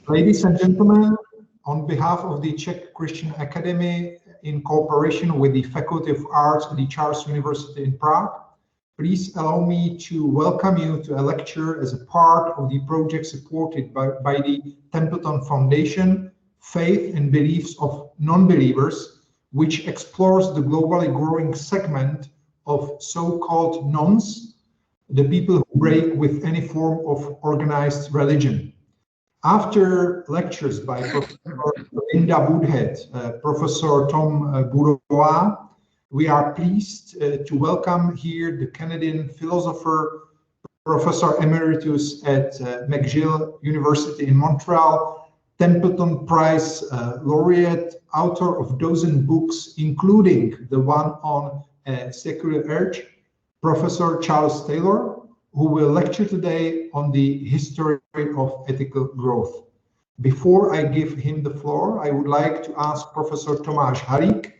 Ladies and gentlemen, on behalf of the Czech Christian Academy, in cooperation with the Faculty of Arts at the Charles University in Prague, please allow me to welcome you to a lecture as a part of the project supported by the Templeton Foundation, Faith and Beliefs of Nonbelievers, which explores the globally growing segment of so-called nons, the people who break with any form of organized religion. After lectures by Professor Linda Woodhead, Professor Tom Budova, we are pleased to welcome here the Canadian philosopher, Professor Emeritus at McGill University in Montreal, Templeton Prize laureate, author of dozen books, including the one on secular urge, Professor Charles Taylor, who will lecture today on the history of ethical growth. Before I give him the floor, I would like to ask Professor Tomáš Halík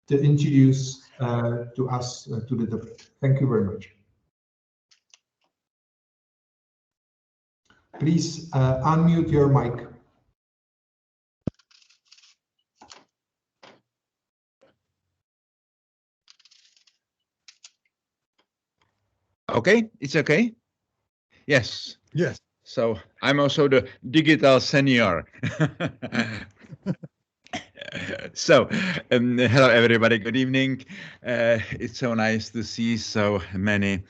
to introduce to us to the topic. Thank you very much. Please unmute your mic. Okay, it's okay. Yes. Yes. So I'm also the digital senior. So, hello everybody. Good evening. It's so nice to see so many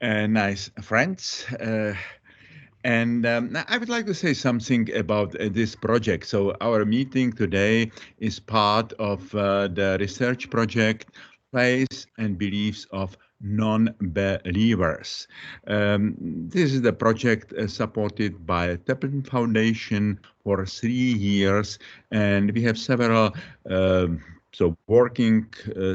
nice friends. And I would like to say something about this project. So our meeting today is part of the research project, Faith and Beliefs of Nonbelievers. This is the project supported by Templeton Foundation for 3 years, and we have several working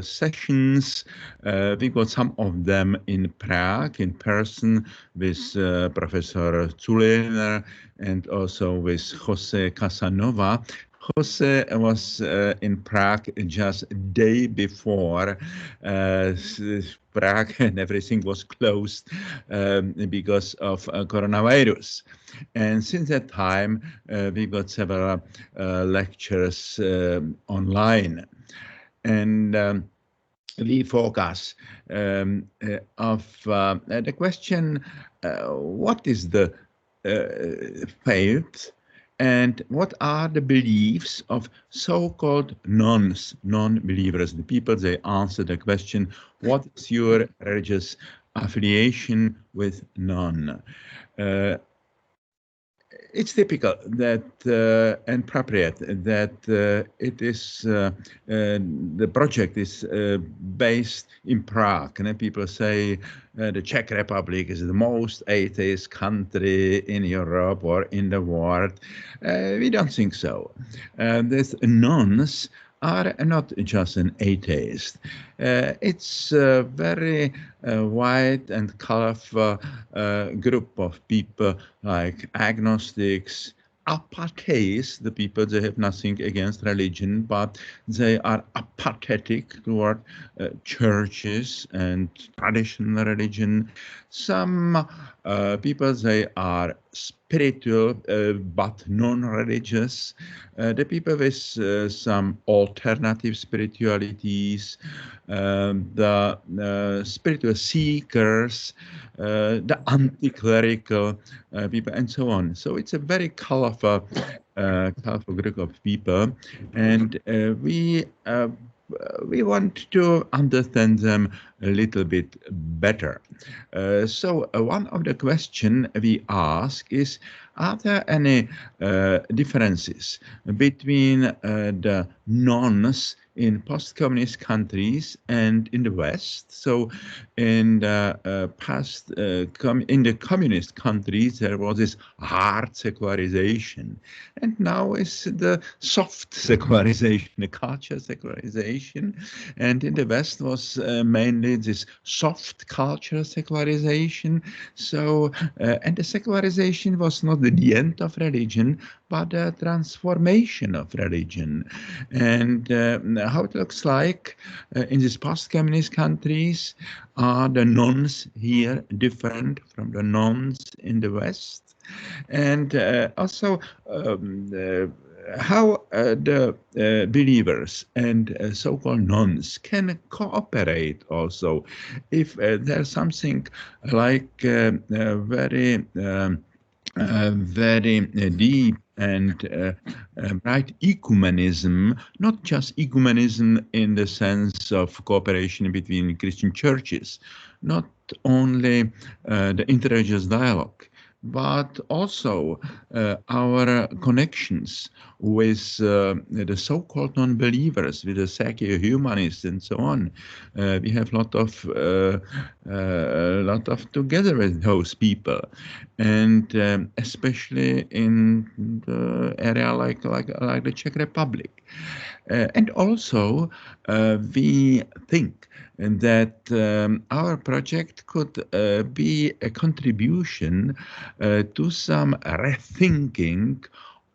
sessions. We got some of them in Prague in person with Professor Zuliner and also with Jose Casanova. Jose was in Prague just a day before Prague and everything was closed because of coronavirus. And since that time, we got several lectures online. And we focus of the question, what is the faith? And what are the beliefs of so-called non-believers? The people, they answer the question, what is your religious affiliation with none? It's typical that and appropriate that it is the project is based in Prague, and people say the Czech Republic is the most atheist country in Europe or in the world. We don't think so. These nuns are not just an atheist. It's a very wide and colorful group of people like agnostics, apatheists, the people, they have nothing against religion, but they are apathetic toward churches and traditional religion. Some people, they are spiritual but non-religious. The people with some alternative spiritualities, the spiritual seekers, the anti-clerical people, and so on. So it's a very colorful group of people, and we want to understand them a little bit better. So one of the questions we ask is, are there any differences between the nons in post-communist countries and in the West? So in the past, in the communist countries, there was this hard secularization, and now is the soft secularization, the culture secularization, and in the West was mainly this soft culture secularization. So, and the secularization was not the end of religion, but a transformation of religion. And how it looks like in these post-communist countries, are the nuns here different from the nuns in the West? and also how the believers and so-called nuns can cooperate also. If there's something like very deep and right ecumenism, not just ecumenism in the sense of cooperation between Christian churches, not only the interreligious dialogue, but also our connections with the so-called non-believers, with the secular humanists and so on. We have a lot of together with those people, and especially in the area like the Czech Republic. And also, we think that our project could be a contribution to some rethinking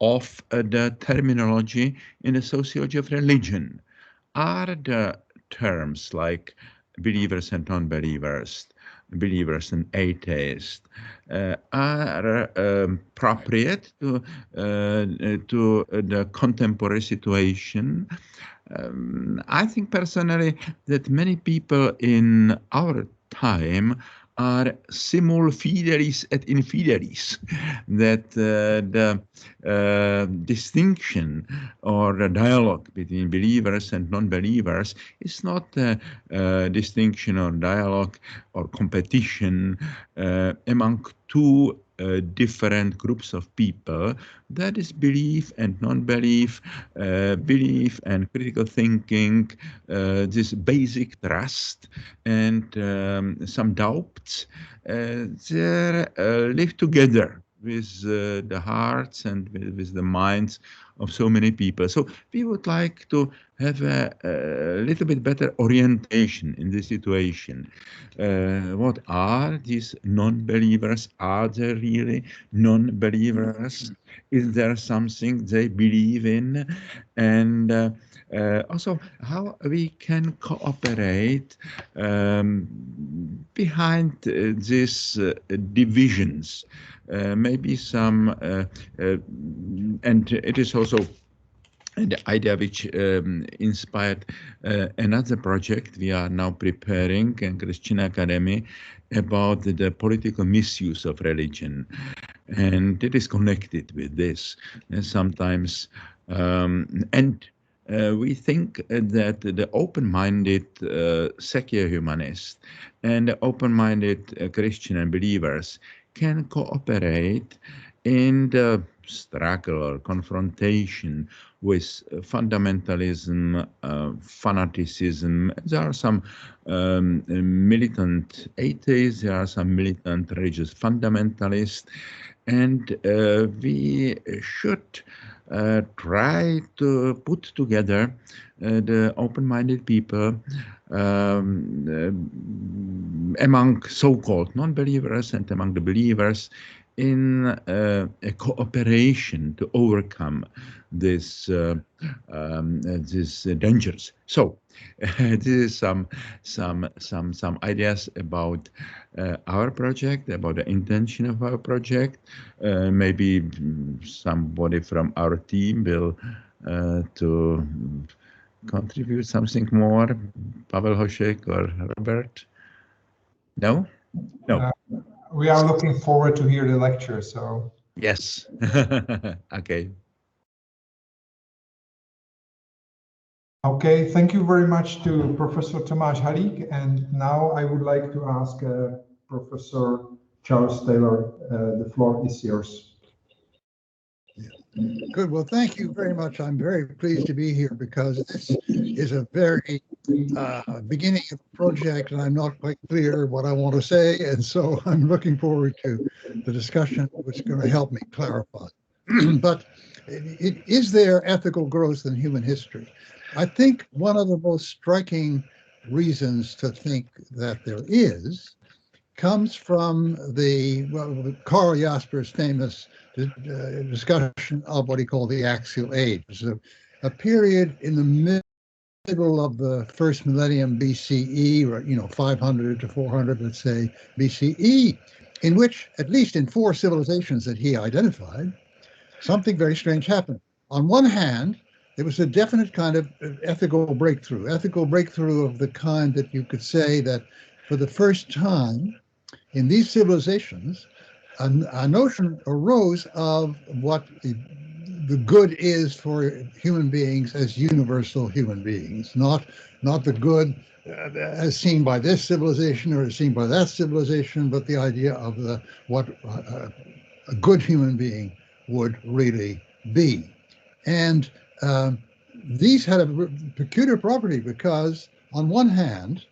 of the terminology in the sociology of religion. Are the terms like believers and non-believers, believers and atheists, are appropriate to the contemporary situation? I think personally that many people in our time are simul fidelis et infidelis, that the distinction or the dialogue between believers and non-believers is not a distinction or dialogue or competition among two different groups of people. That is belief and non-belief, belief and critical thinking, this basic trust and some doubts, they live together with the hearts and with the minds of so many people. So we would like to have a little bit better orientation in this situation. What are these non-believers? Are they really non-believers? Is there something they believe in? And also how we can cooperate behind these divisions. Maybe some, and it is also the idea which inspired another project we are now preparing in Christian Academy about the political misuse of religion. And it is connected with this. And sometimes, we think that the open-minded secular humanists and the open-minded Christian and believers can cooperate in the struggle or confrontation with fundamentalism, fanaticism. There are some militant atheists, there are some militant religious fundamentalists, and we should try to put together the open-minded people among so-called non-believers and among the believers in a cooperation to overcome this dangers. So this is some ideas about our project, about the intention of our project. Maybe somebody from our team will to contribute something more. Pavel Hošek or Robert? No? No. We are looking forward to hear the lecture, so. Yes. Okay. Okay, thank you very much to Professor Tomáš Halík, and now I would like to ask Professor Charles Taylor. The floor is yours. Good. Well, thank you very much. I'm very pleased to be here because this is a very beginning of a project, and I'm not quite clear what I want to say, and so I'm looking forward to the discussion, which is going to help me clarify. But is there ethical growth in human history? I think one of the most striking reasons to think that there is comes from Karl Jasper's famous discussion of what he called the axial age, a period in the middle of the first millennium BCE, or 500 to 400, let's say, BCE, in which, at least in 4 civilizations that he identified, something very strange happened. On one hand, there was a definite kind of ethical breakthrough of the kind that you could say that for the first time in these civilizations, a notion arose of what the good is for human beings as universal human beings, not the good as seen by this civilization or as seen by that civilization, but the idea of what a good human being would really be. And these had a peculiar property because, on one hand,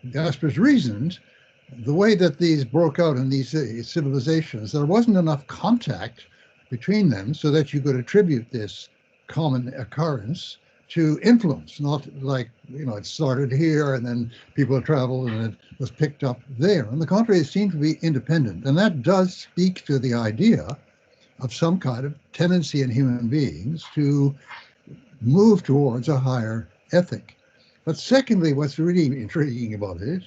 Gaspar's reasoned the way that these broke out in these civilizations, there wasn't enough contact between them so that you could attribute this common occurrence to influence, not like, it started here and then people traveled and it was picked up there. On the contrary, it seemed to be independent. And that does speak to the idea of some kind of tendency in human beings to move towards a higher ethic. But secondly, what's really intriguing about it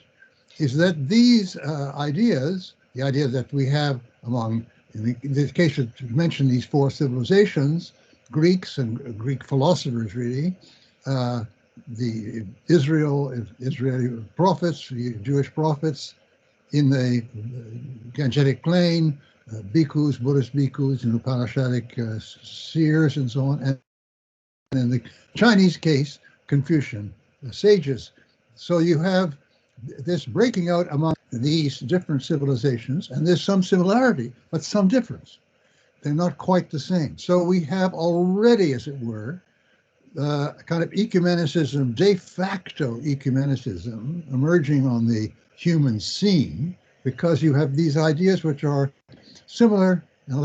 is that these ideas, the idea that we have among, in this case, to mention these 4 civilizations, Greeks and Greek philosophers, really, the Israeli prophets, the Jewish prophets in the Gangetic Plain, bhikkhus, Buddhist bhikkhus, Upanishadic seers, and so on. And in the Chinese case, Confucian sages. So you have this breaking out among these different civilizations, and there's some similarity, but some difference. They're not quite the same. So we have already, as it were, a kind of ecumenicism, de facto ecumenicism, emerging on the human scene, because you have these ideas which are similar and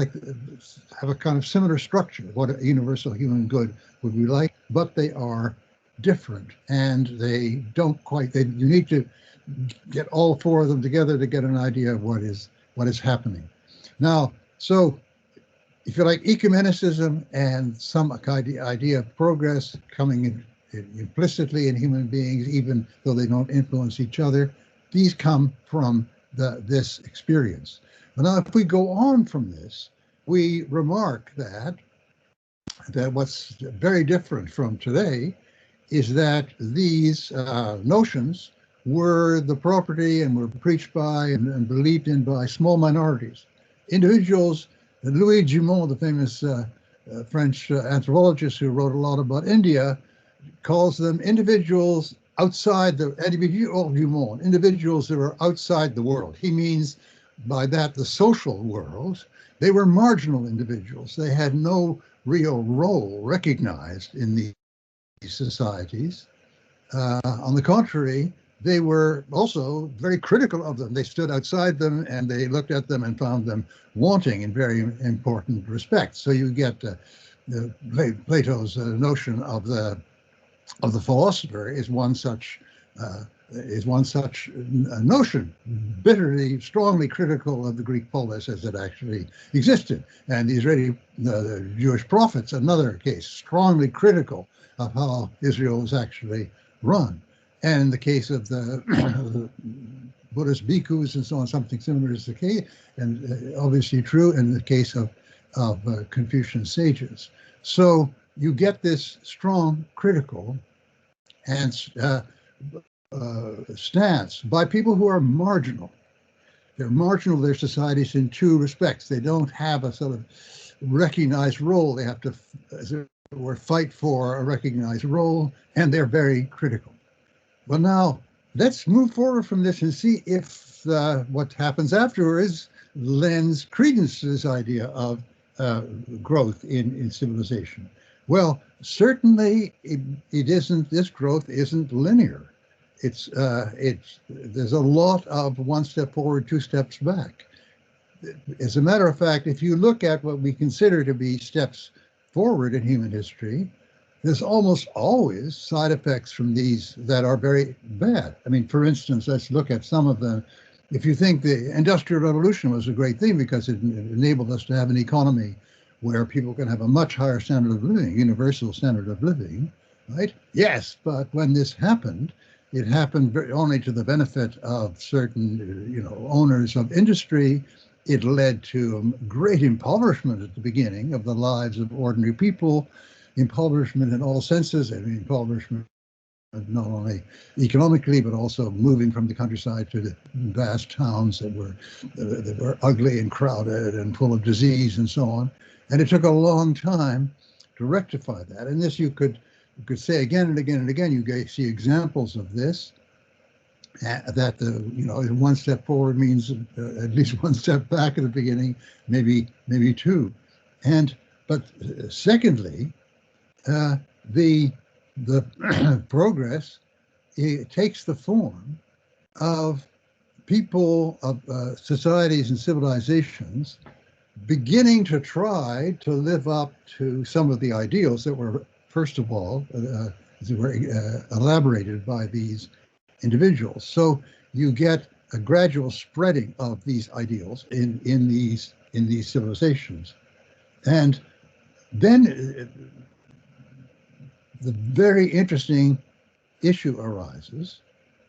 have a kind of similar structure, what a universal human good would be like, but they are different, and they don't quite. You need to get all 4 of them together to get an idea of what is happening. Now, so if you like, ecumenicism and some idea of progress coming in implicitly in human beings, even though they don't influence each other, these come from this experience. But now, if we go on from this, we remark that what's very different from today is that these notions were the property and were preached by and believed in by small minorities. Individuals, Louis Dumont, the famous French anthropologist who wrote a lot about India, calls them individuals outside the individuals that are outside the world. He means by that the social world. They were marginal individuals. They had no real role recognized in these societies. On the contrary, they were also very critical of them. They stood outside them and they looked at them and found them wanting in very important respects. So you get Plato's notion of the philosopher is one such notion, bitterly, strongly critical of the Greek polis as it actually existed. And the Israeli Jewish prophets, another case, strongly critical of how Israel was actually run. And in the case of the Buddhist bhikkhus and so on, something similar is the case, and obviously true in the case of Confucian sages. So you get this strong critical and stance by people who are marginal. They're marginal of their societies in 2 respects. They don't have a sort of recognized role. They have to, as it were, fight for a recognized role, and they're very critical. Well, now let's move forward from this and see if what happens afterwards lends credence to this idea of growth in civilization. Well, certainly it isn't. This growth isn't linear. There's a lot of 1 step forward, 2 steps back. As a matter of fact, if you look at what we consider to be steps forward in human history, there's almost always side effects from these that are very bad. I mean, for instance, let's look at some of them. If you think the Industrial Revolution was a great thing because it enabled us to have an economy where people can have a much higher standard of living, universal standard of living, right? Yes, but when this happened, it happened only to the benefit of certain, owners of industry. It led to great impoverishment at the beginning of the lives of ordinary people, impoverishment in all senses, impoverishment not only economically, but also moving from the countryside to the vast towns that were ugly and crowded and full of disease and so on. And it took a long time to rectify that. And this you could say again and again and again. You see examples of this. That one step forward means at least one step back at the beginning, maybe two. But secondly, the progress, it takes the form of people, of societies and civilizations beginning to try to live up to some of the ideals that were, first of all, elaborated by these individuals. So you get a gradual spreading of these ideals in these civilizations. And then the very interesting issue arises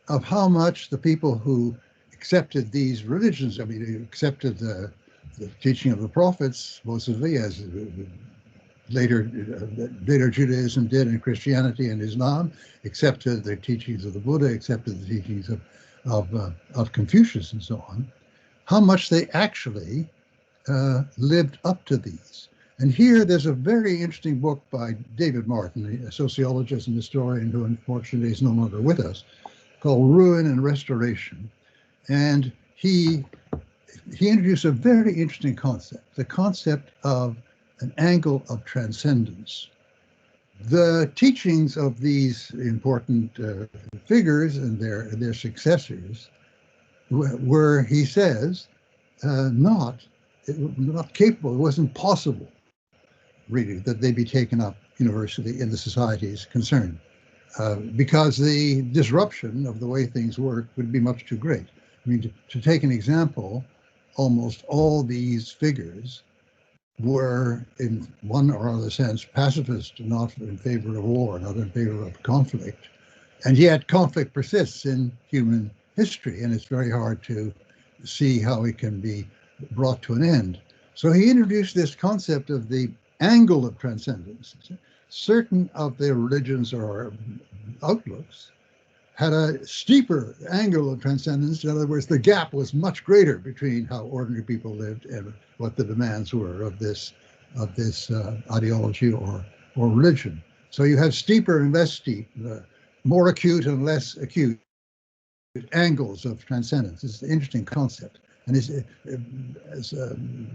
of how much the people who accepted these religions, accepted the teaching of the prophets, supposedly, as later Judaism did, and Christianity and Islam, accepted the teachings of the Buddha, accepted the teachings of Confucius and so on, how much they actually lived up to these. And here there's a very interesting book by David Martin, a sociologist and historian who unfortunately is no longer with us, called Ruin and Restoration. And he introduced a very interesting concept, the concept of an angle of transcendence. The teachings of these important figures and their successors were, he says, not capable. It wasn't possible, really, that they be taken up universally in the societies concerned, because the disruption of the way things work would be much too great. To take an example, almost all these figures were, in one or other sense, pacifist, not in favor of war, not in favor of conflict. And yet conflict persists in human history, and it's very hard to see how it can be brought to an end. So he introduced this concept of the angle of transcendence. Certain of their religions or outlooks had a steeper angle of transcendence. In other words, the gap was much greater between how ordinary people lived and what the demands were of this ideology or religion. So you have steeper and less steep, more acute and less acute angles of transcendence. It's an interesting concept. And as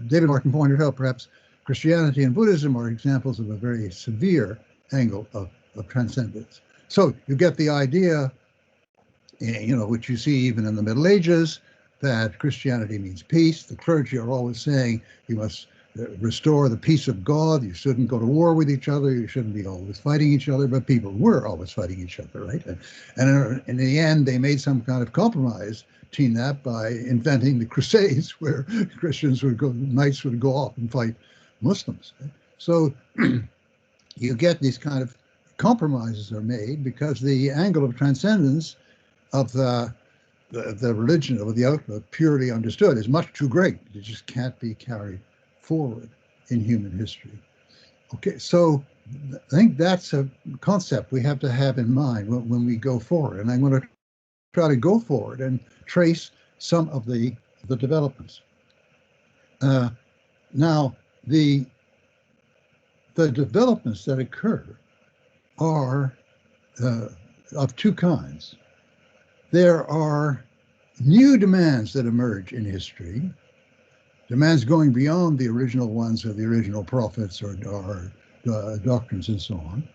David Martin pointed out, perhaps Christianity and Buddhism are examples of a very severe angle of transcendence. So you get the idea, which you see even in the Middle Ages, that Christianity means peace. The clergy are always saying you must restore the peace of God. You shouldn't go to war with each other. You shouldn't be always fighting each other. But people were always fighting each other, right? And in the end, they made some kind of compromise between that by inventing the Crusades, where knights would go off and fight Muslims. Right? So you get these kind of compromises are made because the angle of transcendence of the religion or the outlook purely understood is much too great. It just can't be carried forward in human history. Okay, so I think that's a concept we have to have in mind when we go forward. And I'm going to try to go forward and trace some of the developments. Now, the developments that occur are of two kinds. There are new demands that emerge in history, demands going beyond the original ones of the original prophets or doctrines and so on,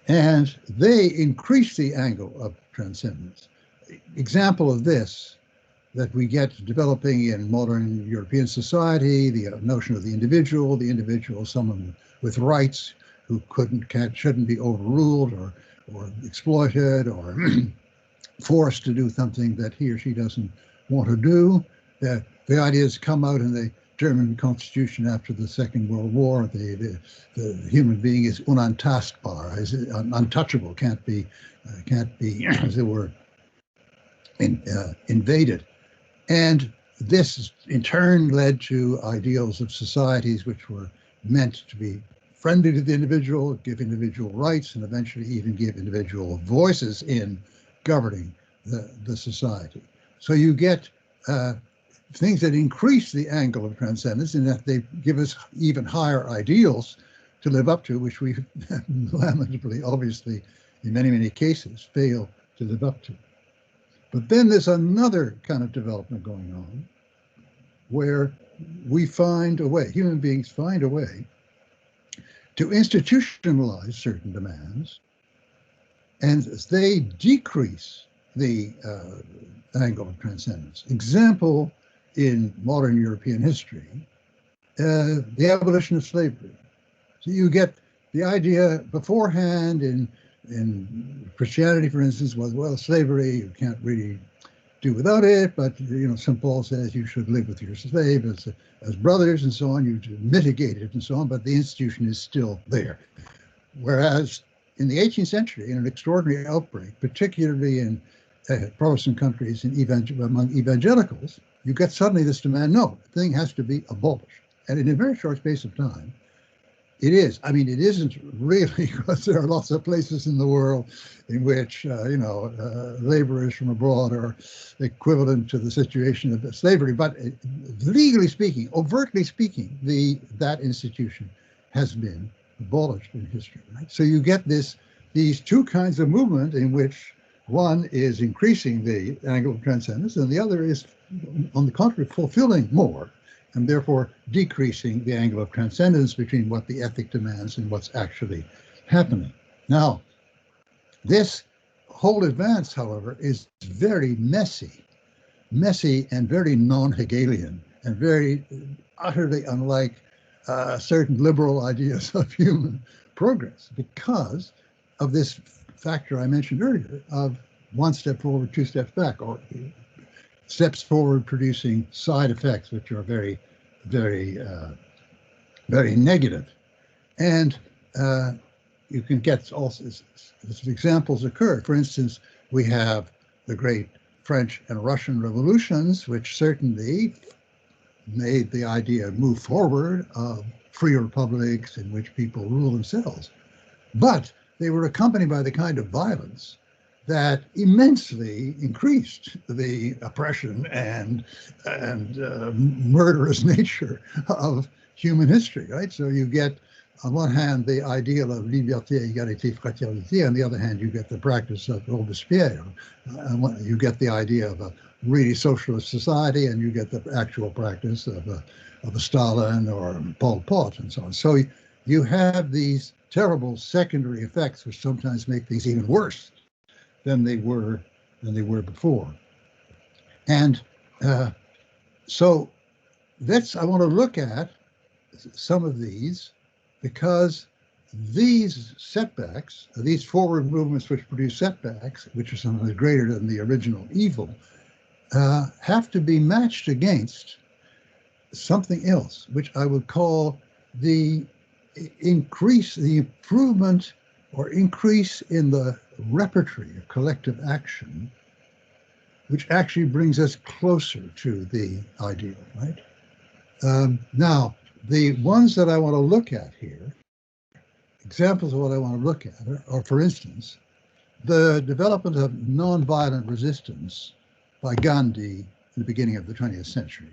and they increase the angle of transcendence. Example of this that we get developing in modern European society, the notion of the individual, someone with rights who shouldn't be overruled or exploited or forced to do something that he or she doesn't want to do. The ideas come out and they German constitution after the Second World War, the human being is unantastbar, is untouchable, can't be as it were invaded. And this in turn led to ideals of societies which were meant to be friendly to the individual, give individual rights, and eventually even give individual voices in governing the society. So you get things that increase the angle of transcendence in that they give us even higher ideals to live up to, which we lamentably, obviously, in many, many cases, fail to live up to. But then there's another kind of development going on where we find a way, human beings find a way to institutionalize certain demands, and they decrease the angle of transcendence. Example in modern European history, the abolition of slavery. So you get the idea beforehand in Christianity, for instance, was, well, slavery, you can't really do without it, but, you know, St. Paul says you should live with your slave as brothers and so on, you mitigate it and so on, but the institution is still there. Whereas in the 18th century, in an extraordinary outbreak, particularly in Protestant countries and among evangelicals, you get suddenly this demand, no, the thing has to be abolished. And in a very short space of time, it is. I mean, it isn't really, because there are lots of places in the world in which, laborers from abroad are equivalent to the situation of slavery. But legally speaking, overtly speaking, that institution has been abolished in history. Right? So you get these two kinds of movement in which one is increasing the angle of transcendence, and the other is, on the contrary, fulfilling more, and therefore decreasing the angle of transcendence between what the ethic demands and what's actually happening. Now, this whole advance, however, is very messy and very non-Hegelian, and very utterly unlike certain liberal ideas of human progress, because of this factor I mentioned earlier of one step forward, two steps back, or steps forward producing side effects which are very, very, very negative. And you can get also, examples occur. For instance, we have the great French and Russian revolutions, which certainly made the idea move forward of free republics in which people rule themselves. But they were accompanied by the kind of violence that immensely increased the oppression and murderous nature of human history, right? So you get, on one hand, the ideal of liberté, égalité, fraternité. On the other hand, you get the practice of Robespierre. You get the idea of a really socialist society, and you get the actual practice of a Stalin or Pol Pot and so on. So you have these terrible secondary effects which sometimes make things even worse than they were before. And so I want to look at some of these, because these setbacks, these forward movements which produce setbacks, which are sometimes greater than the original evil, have to be matched against something else, which I would call the improvement or increase in the repertory of collective action, which actually brings us closer to the ideal, right? Now, the ones that I want to look at here, examples of what I want to look at are, for instance, the development of nonviolent resistance by Gandhi in the beginning of the 20th century.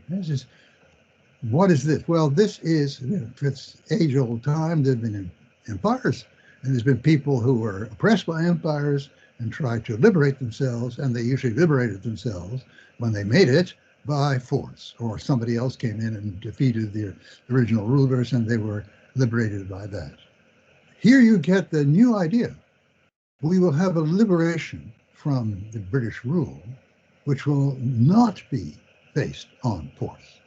What is this? Well, this is, it's age-old time. There have been empires, and there's been people who were oppressed by empires and tried to liberate themselves, and they usually liberated themselves when they made it by force, or somebody else came in and defeated the original rulers, and they were liberated by that. Here you get the new idea. We will have a liberation from the British rule, which will not be based on force.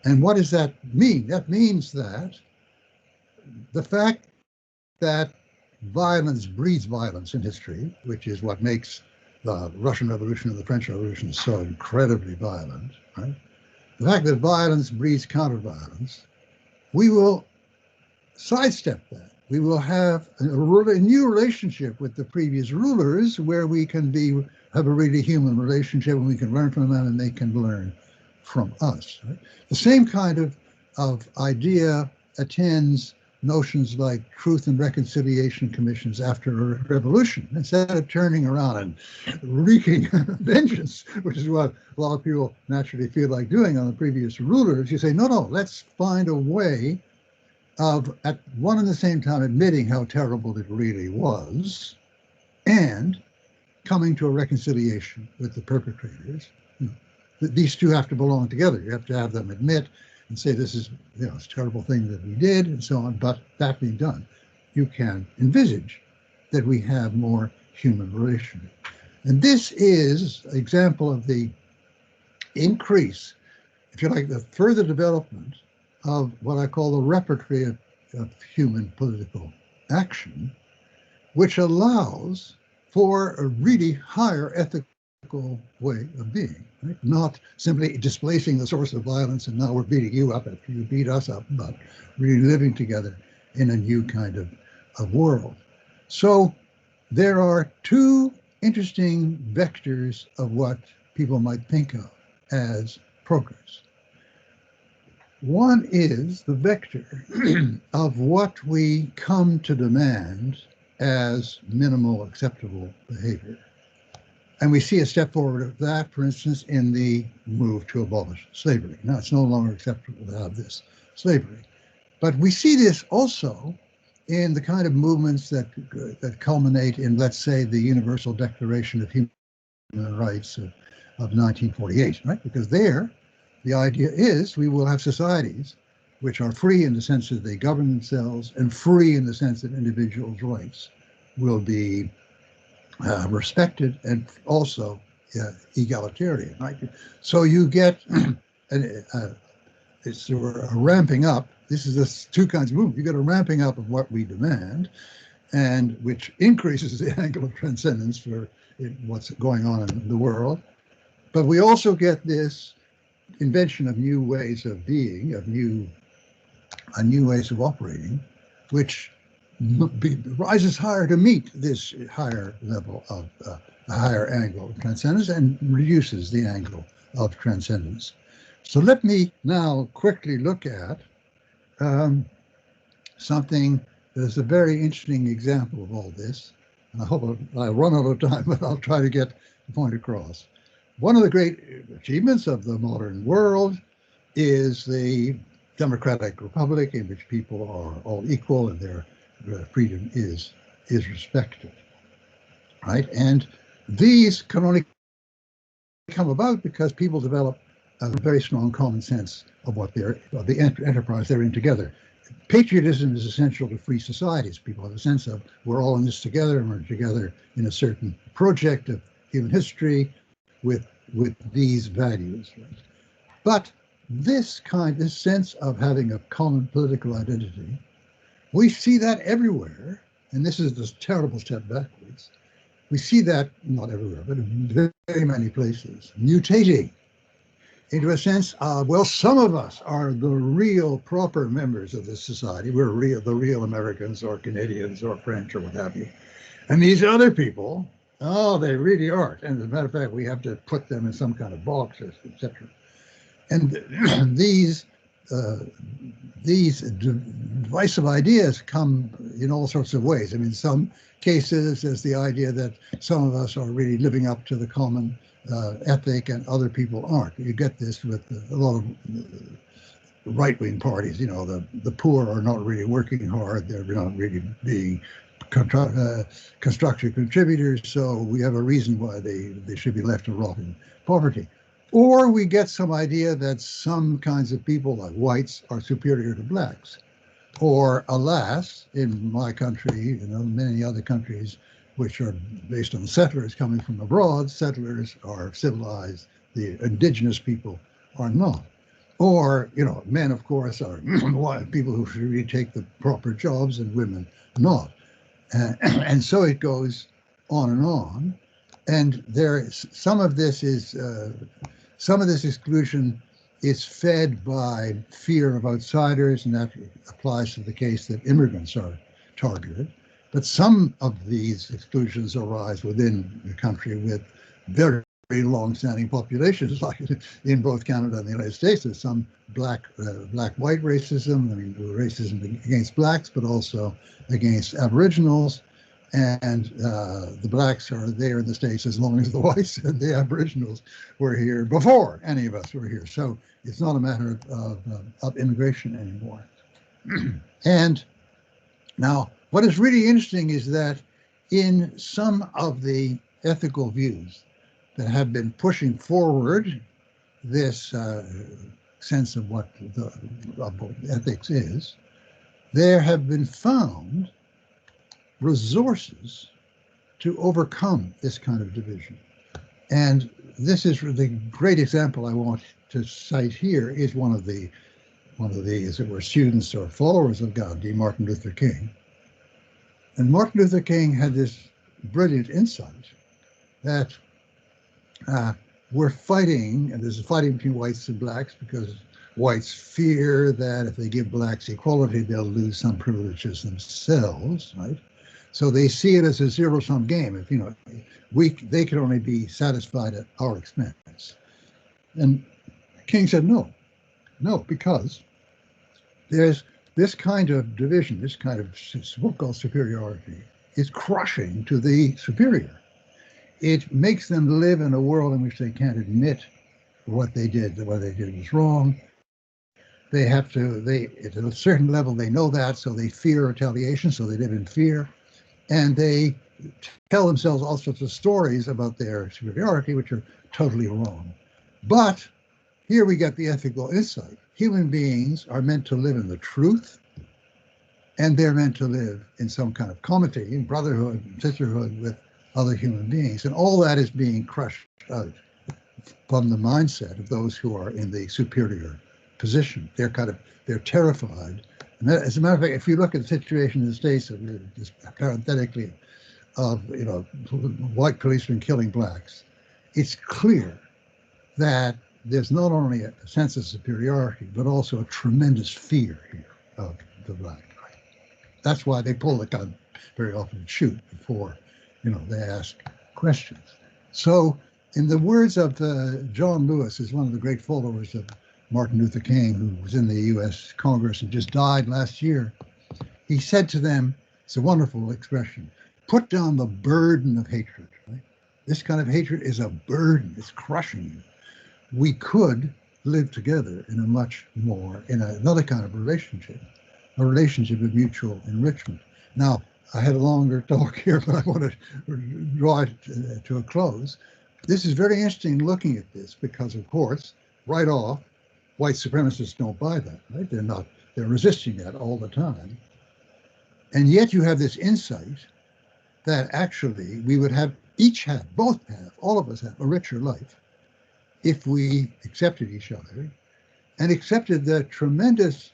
And what does that mean? That means that the fact that violence breeds violence in history, which is what makes the Russian Revolution and the French Revolution so incredibly violent, right? the fact that violence breeds counter-violence, we will sidestep that. We will have a new relationship with the previous rulers where we can have a really human relationship and we can learn from them and they can learn from us. Right? The same kind of idea attends notions like truth and reconciliation commissions after a revolution. Instead of turning around and wreaking vengeance, which is what a lot of people naturally feel like doing on the previous rulers, you say, no, let's find a way of at one and the same time admitting how terrible it really was and coming to a reconciliation with the perpetrators. These two have to belong together. You have to have them admit and say, this is, it's a terrible thing that we did and so on. But that being done, you can envisage that we have more human relationship. And this is an example of the increase, if you like, the further development of what I call the repertory of human political action, which allows for a really higher ethical way of being, right? Not simply displacing the source of violence and now we're beating you up after you beat us up, but really living together in a new kind of world. So there are two interesting vectors of what people might think of as progress. One is the vector of what we come to demand as minimal acceptable behavior. And we see a step forward of that, for instance, in the move to abolish slavery. Now, it's no longer acceptable to have this slavery. But we see this also in the kind of movements that culminate in, let's say, the Universal Declaration of Human Rights of 1948, right? Because there, the idea is we will have societies which are free in the sense that they govern themselves and free in the sense that individuals' rights will be respected and also egalitarian, right? So you get it's a ramping up. This is the two kinds of movement. You get a ramping up of what we demand, and which increases the angle of transcendence for what's going on in the world. But we also get this invention of new ways of being, of new ways of operating, which rises higher to meet this higher level of a higher angle of transcendence and reduces the angle of transcendence. So let me now quickly look at something that is a very interesting example of all this. And I hope I run out of time, but I'll try to get the point across. One of the great achievements of the modern world is the democratic republic in which people are all equal and their freedom is respected, right? And these can only come about because people develop a very strong common sense of the enterprise they're in together. Patriotism is essential to free societies. People have a sense of we're all in this together and we're together in a certain project of human history with these values. Right? But this sense of having a common political identity, we see that everywhere, and this is this terrible step backwards. We see that not everywhere, but in very many places, mutating into a sense of, well, some of us are the real proper members of this society. We're the real Americans or Canadians or French or what have you. And these other people, they really aren't. And as a matter of fact, we have to put them in some kind of box, etc. And these divisive ideas come in all sorts of ways. I mean, some cases there's the idea that some of us are really living up to the common ethic and other people aren't. You get this with a lot of right-wing parties. The poor are not really working hard. They're not really being constructive contributors, so we have a reason why they should be left to rot in poverty. Or we get some idea that some kinds of people, like whites, are superior to blacks. Or, alas, in my country, many other countries, which are based on settlers coming from abroad, settlers are civilized, the indigenous people are not. Or, men, of course, are people who should really take the proper jobs and women not. And so it goes on and on. And some of this exclusion is fed by fear of outsiders, and that applies to the case that immigrants are targeted. But some of these exclusions arise within the country with very, very long-standing populations, like in both Canada and the United States. There's some black-white racism, I mean, racism against blacks, but also against Aboriginals. And the blacks are there in the States as long as the whites and the Aboriginals were here before any of us were here. So it's not a matter of immigration anymore. And now, what is really interesting is that in some of the ethical views that have been pushing forward this sense of what ethics is, there have been found resources to overcome this kind of division. And this is the great example I want to cite here is one of the, as it were, students or followers of Gandhi, Martin Luther King. And Martin Luther King had this brilliant insight that we're fighting, and there's a fighting between whites and blacks because whites fear that if they give blacks equality, they'll lose some privileges themselves, right? So they see it as a zero-sum game. If they can only be satisfied at our expense. And King said no, because there's this kind of division, this kind of so-called superiority is crushing to the superior. It makes them live in a world in which they can't admit what they did was wrong. They have to, at a certain level, they know that, so they fear retaliation, so they live in fear. And they tell themselves all sorts of stories about their superiority, which are totally wrong. But here we get the ethical insight. Human beings are meant to live in the truth, and they're meant to live in some kind of comity, in brotherhood, sisterhood with other human beings. And all that is being crushed out from the mindset of those who are in the superior position. They're terrified. And that, as a matter of fact, if you look at the situation in the States, just parenthetically, of white policemen killing blacks, it's clear that there's not only a sense of superiority, but also a tremendous fear here of the black. That's why they pull the gun very often and shoot before, they ask questions. So, in the words of John Lewis, is one of the great followers of Martin Luther King, who was in the U.S. Congress and just died last year, he said to them, it's a wonderful expression, put down the burden of hatred. Right? This kind of hatred is a burden, it's crushing you. We could live together in another kind of relationship, a relationship of mutual enrichment. Now, I had a longer talk here, but I want to draw it to a close. This is very interesting looking at this because, of course, right off, white supremacists don't buy that, right? They're resisting that all the time. And yet you have this insight that actually we would all of us have a richer life if we accepted each other and accepted the tremendous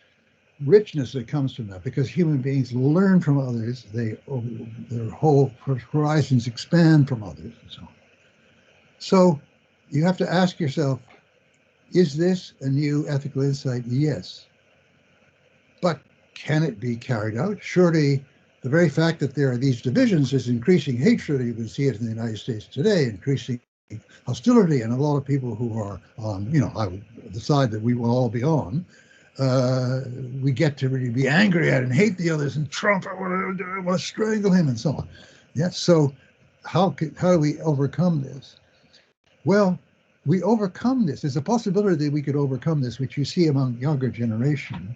richness that comes from that, because human beings learn from others, their whole horizons expand from others and so on. So you have to ask yourself, is this a new ethical insight? Yes. But can it be carried out? Surely the very fact that there are these divisions is increasing hatred. You can see it in the United States today, increasing hostility, and a lot of people who are on, I would decide that we will all be on, we get to really be angry at and hate the others, and Trump, I want to strangle him, and so on. Yeah. So how do we overcome this? Well, we overcome this. There's a possibility that we could overcome this, which you see among younger generation,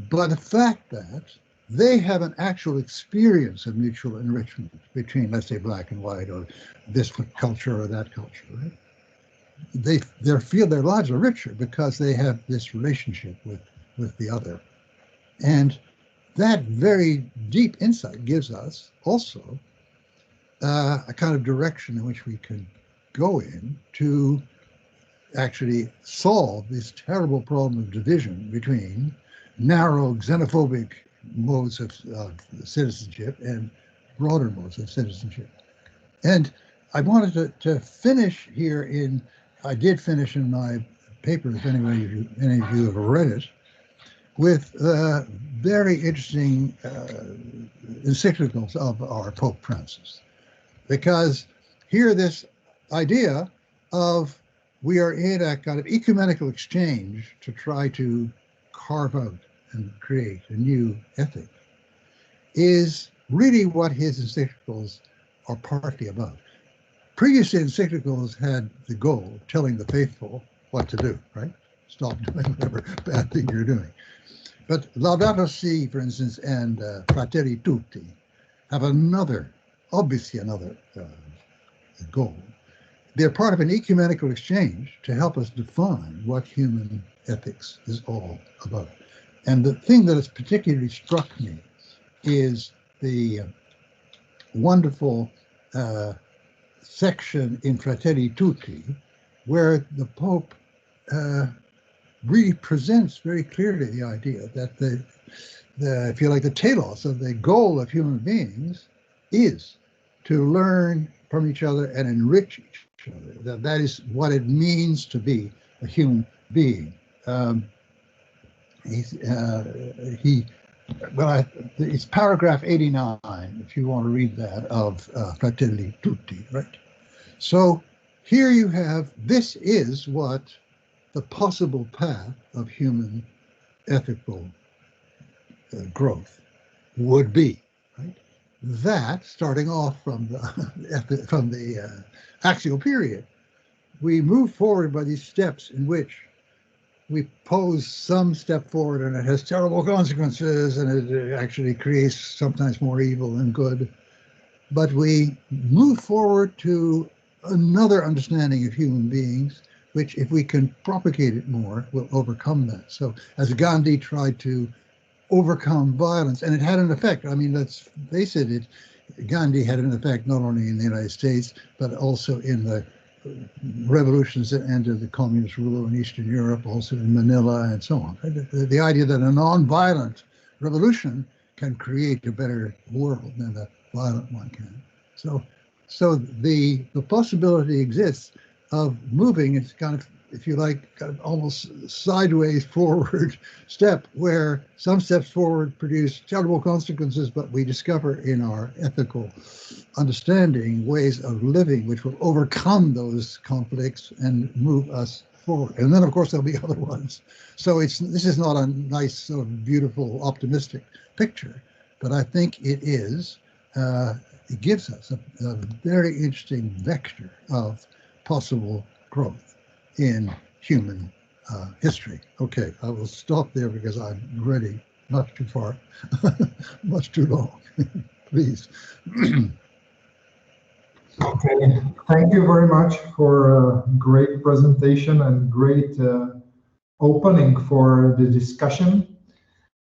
but the fact that they have an actual experience of mutual enrichment between, let's say, black and white, or this culture or that culture, right? They feel their lives are richer because they have this relationship with the other. And that very deep insight gives us also a kind of direction in which we can go in to actually solve this terrible problem of division between narrow xenophobic modes of citizenship and broader modes of citizenship. And I wanted to finish here I did finish in my paper, if any of you have read it, with very interesting encyclicals of our Pope Francis. Because here this idea of we are in a kind of ecumenical exchange to try to carve out and create a new ethic is really what his encyclicals are partly about. Previous encyclicals had the goal of telling the faithful what to do, right? Stop doing whatever bad thing you're doing. But Laudato Si, for instance, and Fratelli Tutti have obviously another goal. They're part of an ecumenical exchange to help us define what human ethics is all about. And the thing that has particularly struck me is the wonderful section in Fratelli Tutti, where the Pope really presents very clearly the idea that the if you like, the telos of the goal of human beings is to learn from each other and enrich each other. That is what it means to be a human being. It's paragraph 89, if you want to read that, of Fratelli Tutti, right? So here you have, this is what the possible path of human ethical growth would be, right? That, starting off from the axial period, we move forward by these steps in which we pose some step forward and it has terrible consequences and it actually creates sometimes more evil than good. But we move forward to another understanding of human beings, which if we can propagate it more, will overcome that. So as Gandhi tried to overcome violence, and it had an effect. I mean, let's face it, Gandhi had an effect not only in the United States, but also in the revolutions that ended the communist rule in Eastern Europe, also in Manila and so on. The idea that a non-violent revolution can create a better world than a violent one can. So the possibility exists of moving, it's kind of, if you like, kind of almost sideways forward step, where some steps forward produce terrible consequences, but we discover in our ethical understanding ways of living which will overcome those conflicts and move us forward. And then, of course, there'll be other ones. So this is not a nice, sort of beautiful, optimistic picture, but I think it is. It gives us a very interesting vector of possible growth in human history. Okay, I will stop there because I'm ready, not too far, much too long, please. Okay, thank you very much for a great presentation and great opening for the discussion.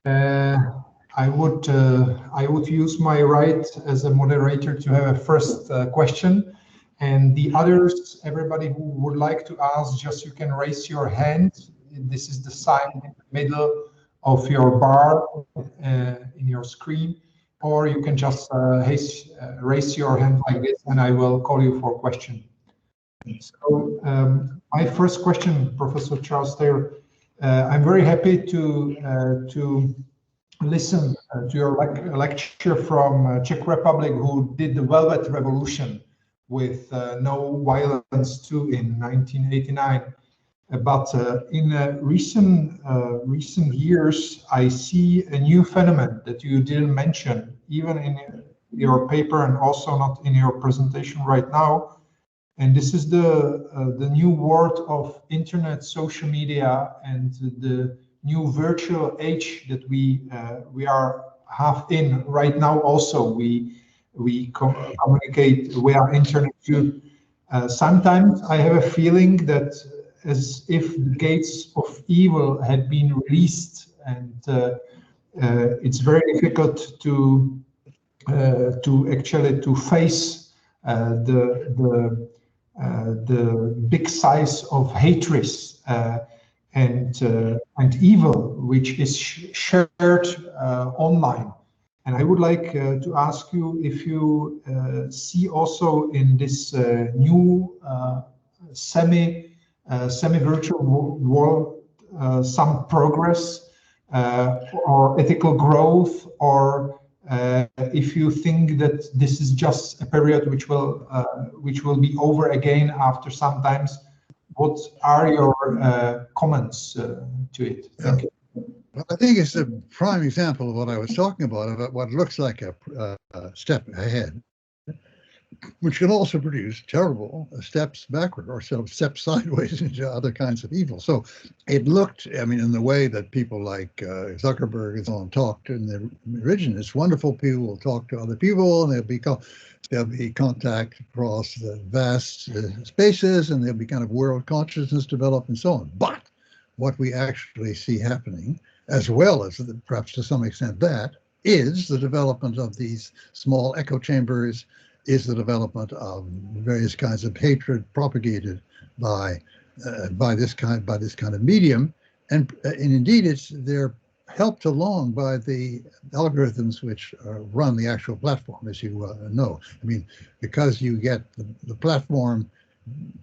I would use my right as a moderator to have a first question. And the others, everybody who would like to ask, just you can raise your hand. This is the sign in the middle of your bar in your screen, or you can just raise your hand like this, and I will call you for a question. So my first question, Professor Charles Taylor, I'm very happy to listen to your lecture from Czech Republic, who did the Velvet Revolution with No Violence 2 in 1989. But in recent years, I see a new phenomenon that you didn't mention, even in your paper and also not in your presentation right now. And this is the new world of internet, social media, and the new virtual age that we have in right now. Also, we communicate via internet too. Sometimes I have a feeling that as if the gates of evil had been released, and it's very difficult to actually face the big size of hatred and evil which is shared online. And I would like to ask you if you see also in this new semi-virtual world some progress or ethical growth, or if you think that this is just a period which will be over again after some times, what are your comments to it? Thank you. Well, I think it's a prime example of what I was talking about what looks like a step ahead, which can also produce terrible steps backward or sort of steps sideways into other kinds of evil. So it looked, I mean, in the way that people like Zuckerberg and so on talked in the origin, it's wonderful. People will talk to other people, and there'll be contact across the vast spaces, and there'll be kind of world consciousness developed and so on. But what we actually see happening, as well as perhaps to some extent that, is the development of these small echo chambers, is the development of various kinds of hatred propagated by this kind of medium, and indeed they're helped along by the algorithms which run the actual platform, as you know. I mean, because you get the platform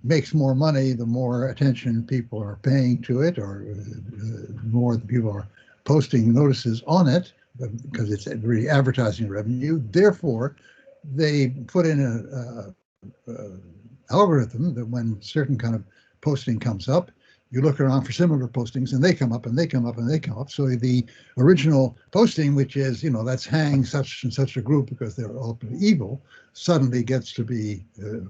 makes more money, the more attention people are paying to it, or the more the people are posting notices on it, because it's really advertising revenue. Therefore, they put in an algorithm that when certain kind of posting comes up, you look around for similar postings, and they come up, and they come up, and they come up. So the original posting, which is, you know, let's hang such and such a group because they're all evil, suddenly gets to be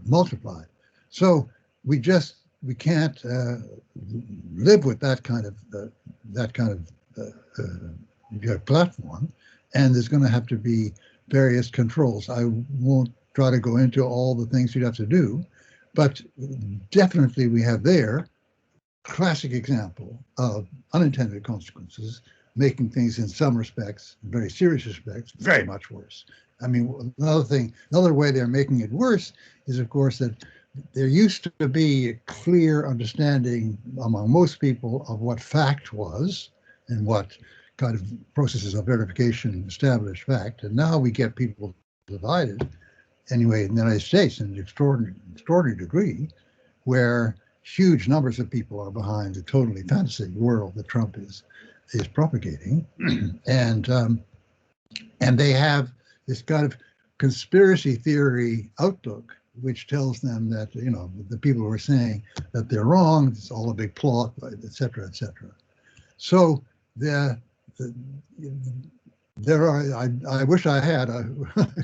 multiplied. So we can't live with that kind of platform, and there's going to have to be various controls. I won't try to go into all the things you'd have to do, but definitely we have there classic example of unintended consequences, making things in some respects, very serious respects, very much worse. I mean, another way they're making it worse is, of course, that there used to be a clear understanding among most people of what fact was and what kind of processes of verification establish fact. And now we get people divided, anyway, in the United States in an extraordinary degree, where huge numbers of people are behind the totally fantasy world that Trump is propagating. And they have this kind of conspiracy theory outlook, which tells them that, you know, the people who are saying that they're wrong, it's all a big plot, et cetera, et cetera. So I wish I had a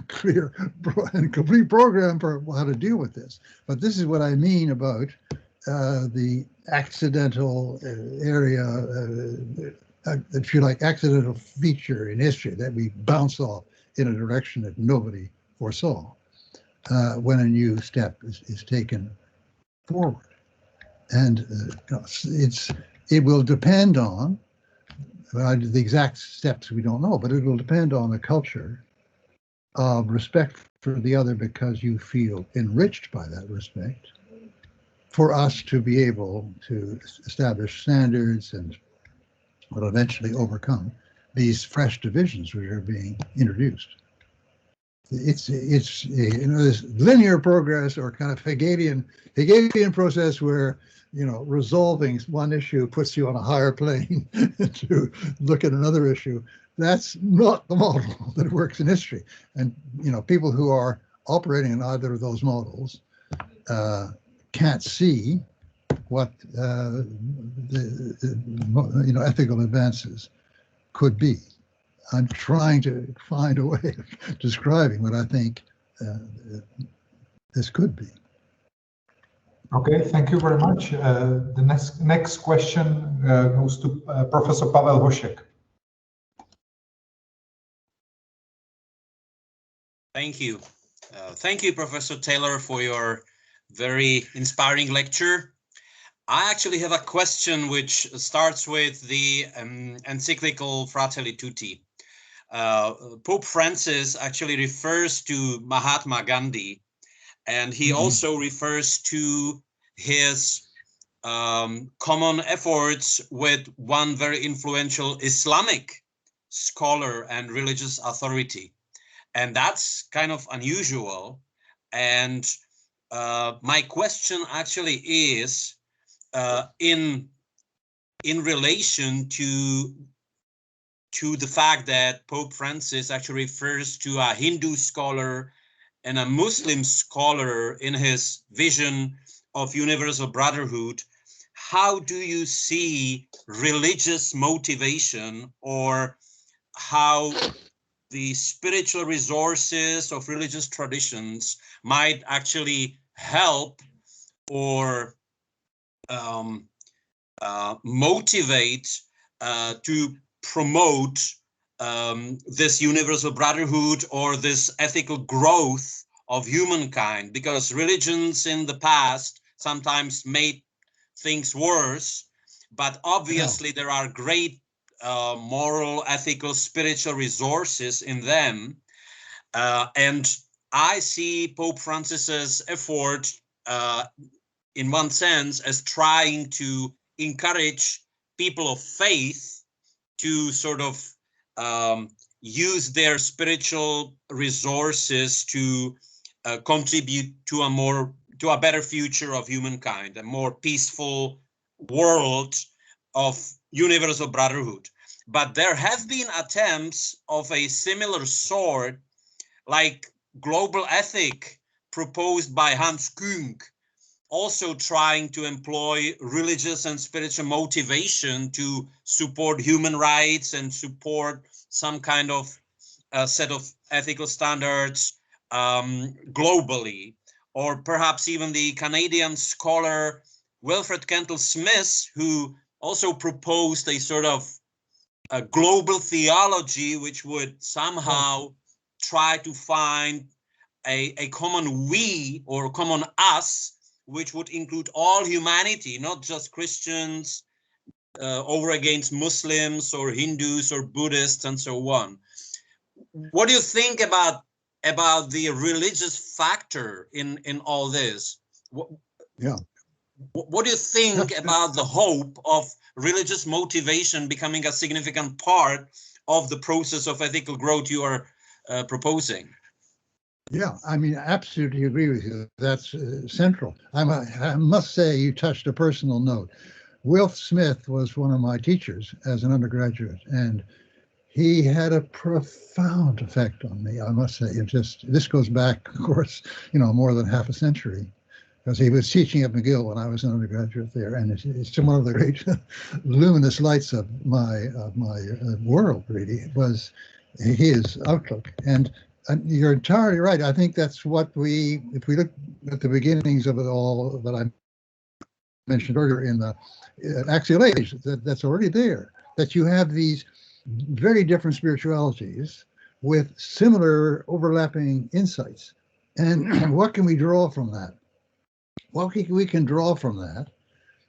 clear and complete program for how to deal with this. But this is what I mean about the accidental area, if you like, accidental feature in history that we bounce off in a direction that nobody foresaw when a new step is taken forward. And it will depend on, the exact steps we don't know, but it will depend on a culture of respect for the other because you feel enriched by that respect, for us to be able to establish standards and will eventually overcome these fresh divisions which are being introduced. It's you know, this linear progress or kind of Hegelian process where, you know, resolving one issue puts you on a higher plane to look at another issue. That's not the model that works in history. And, you know, people who are operating in either of those models can't see what you know, ethical advances could be. I'm trying to find a way of describing what I think this could be. Okay, thank you very much. The next question goes to Professor Pavel Hošek. Thank you. Thank you, Professor Taylor, for your very inspiring lecture. I actually have a question which starts with the encyclical Fratelli Tutti. Pope Francis actually refers to Mahatma Gandhi, and he also refers to his common efforts with one very influential Islamic scholar and religious authority. And that's kind of unusual. And my question actually is, in relation to the fact that Pope Francis actually refers to a Hindu scholar and a Muslim scholar in his vision of universal brotherhood. How do you see religious motivation, or how the spiritual resources of religious traditions might actually help or motivate to promote this universal brotherhood or this ethical growth of humankind? Because religions in the past sometimes made things worse, but obviously there are great moral, ethical, spiritual resources in them. And I see Pope Francis's effort in one sense as trying to encourage people of faith to sort of use their spiritual resources to contribute to a better future of humankind, a more peaceful world of universal brotherhood. But there have been attempts of a similar sort, like global ethic proposed by Hans Küng, also trying to employ religious and spiritual motivation to support human rights and support some kind of set of ethical standards globally. Or perhaps even the Canadian scholar Wilfred Kendall Smith, who also proposed a sort of a global theology which would somehow try to find a common we or common us, which would include all humanity, not just Christians over against Muslims or Hindus or Buddhists and so on. What do you think about the religious factor in all this? What do you think about the hope of religious motivation becoming a significant part of the process of ethical growth you are proposing? Yeah, I mean, absolutely agree with you. That's central. I must say you touched a personal note. Wilf Smith was one of my teachers as an undergraduate, and he had a profound effect on me, I must say. This goes back, of course, more than half a century, because he was teaching at McGill when I was an undergraduate there, and it's one of the great luminous lights of my world. Really was his outlook, and you're entirely right. I think that's what if we look at the beginnings of it all that I mentioned earlier in the axial age, that's already there. That you have these very different spiritualities with similar overlapping insights. And what can we draw from that? What we can draw from that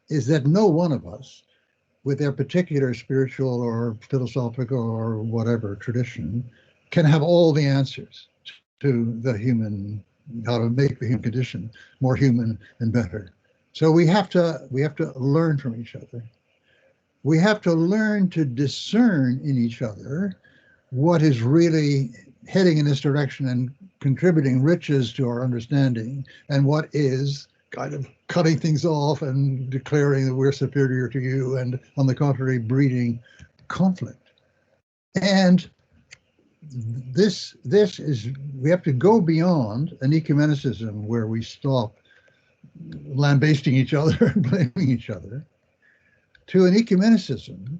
is that no one of us, with their particular spiritual or philosophical or whatever tradition, can have all the answers to how to make the human condition more human and better. So we have to learn from each other. We have to learn to discern in each other what is really heading in this direction and contributing riches to our understanding, and what is kind of cutting things off and declaring that we're superior to you, and on the contrary, breeding conflict. And this is, we have to go beyond an ecumenicism where we stop lambasting each other and blaming each other, to an ecumenicism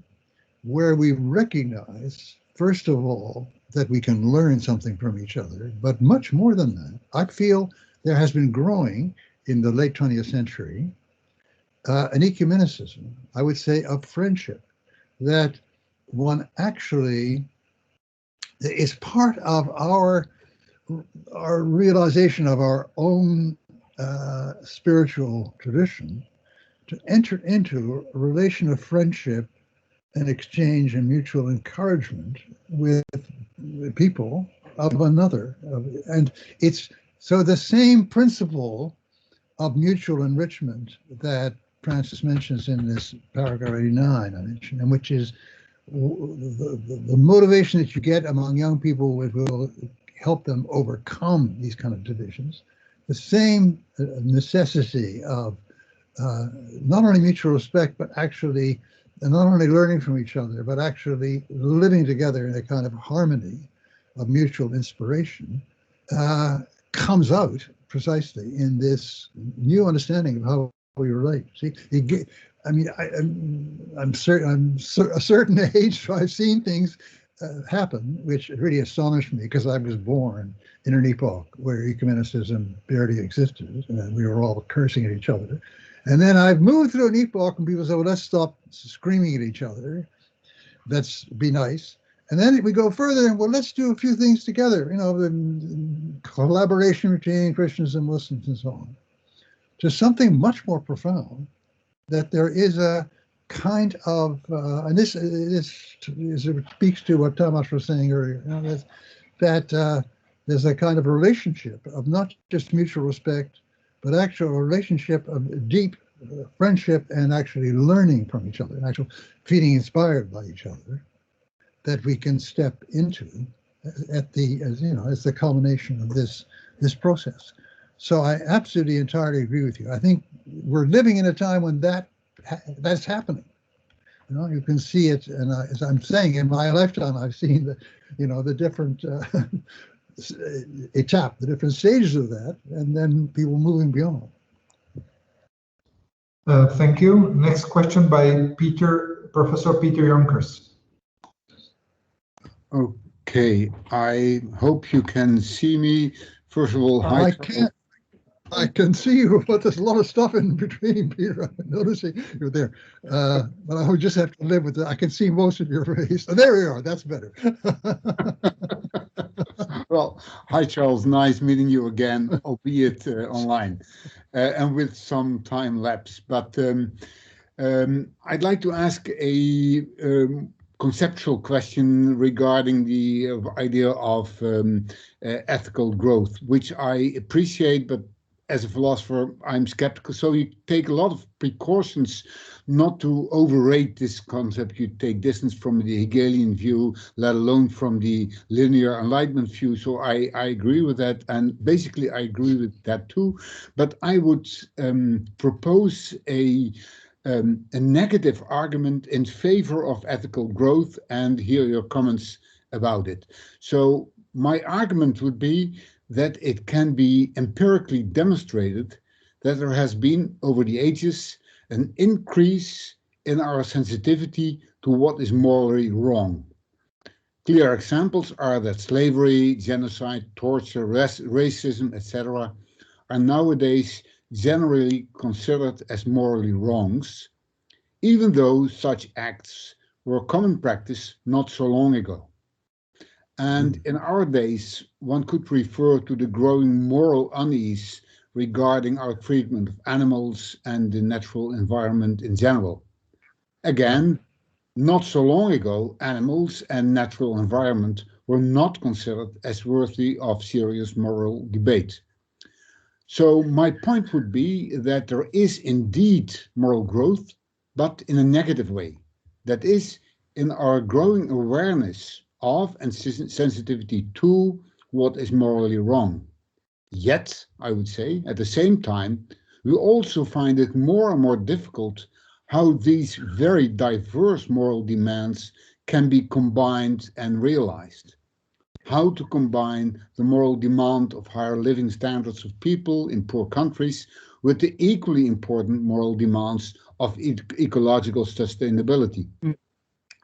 where we recognize, first of all, that we can learn something from each other, but much more than that. I feel there has been growing in the late 20th century an ecumenicism, I would say, of friendship, that one actually is part of our realization of our own spiritual tradition, to enter into a relation of friendship and exchange and mutual encouragement with people of another. And it's so the same principle of mutual enrichment that Francis mentions in this paragraph 89 I mentioned, and which is the motivation that you get among young people will help them overcome these kind of divisions. The same necessity of not only mutual respect, but actually not only learning from each other, but actually living together in a kind of harmony of mutual inspiration, comes out precisely in this new understanding of how we relate. See, I mean, I'm a certain age, so I've seen things happen which really astonished me, because I was born in an epoch where ecumenicism barely existed, and we were all cursing at each other. And then I've moved through an epoch, and people say, well, let's stop screaming at each other. Let's be nice. And then we go further, and well, let's do a few things together, you know, the collaboration between Christians and Muslims and so on. Just something much more profound, that there is a kind of, and this speaks to what Tomáš was saying earlier, you know, that there's a kind of relationship of not just mutual respect, but actual relationship of deep friendship and actually learning from each other, and actual feeling inspired by each other, that we can step into at the, as the culmination of this process. So I absolutely entirely agree with you. I think we're living in a time when that's happening. You know, you can see it, and as I'm saying, in my lifetime, I've seen the different the different stages of that, and then people moving beyond. Thank you. Next question by Professor Peter Jonkers. Okay, I hope you can see me. First of all, hi. I can see you, but there's a lot of stuff in between, Peter. I'm noticing you're there. But I would just have to live with it. I can see most of your face. Oh, there we are. That's better. Well, hi, Charles. Nice meeting you again, albeit online, and with some time lapse. But I'd like to ask a conceptual question regarding the idea of ethical growth, which I appreciate, but as a philosopher, I'm skeptical. So you take a lot of precautions not to overrate this concept. You take distance from the Hegelian view, let alone from the linear enlightenment view. So I agree with that. And basically, I agree with that too. But I would propose a negative argument in favor of ethical growth and hear your comments about it. So my argument would be that it can be empirically demonstrated that there has been, over the ages, an increase in our sensitivity to what is morally wrong. Clear examples are that slavery, genocide, torture, racism, etc. are nowadays generally considered as morally wrongs, even though such acts were common practice not so long ago. And in our days, one could refer to the growing moral unease regarding our treatment of animals and the natural environment in general. Again, not so long ago, animals and natural environment were not considered as worthy of serious moral debate. So my point would be that there is indeed moral growth, but in a negative way. That is, in our growing awareness of and sensitivity to what is morally wrong. Yet, I would say, at the same time, we also find it more and more difficult how these very diverse moral demands can be combined and realized. How to combine the moral demand of higher living standards of people in poor countries with the equally important moral demands of ecological sustainability.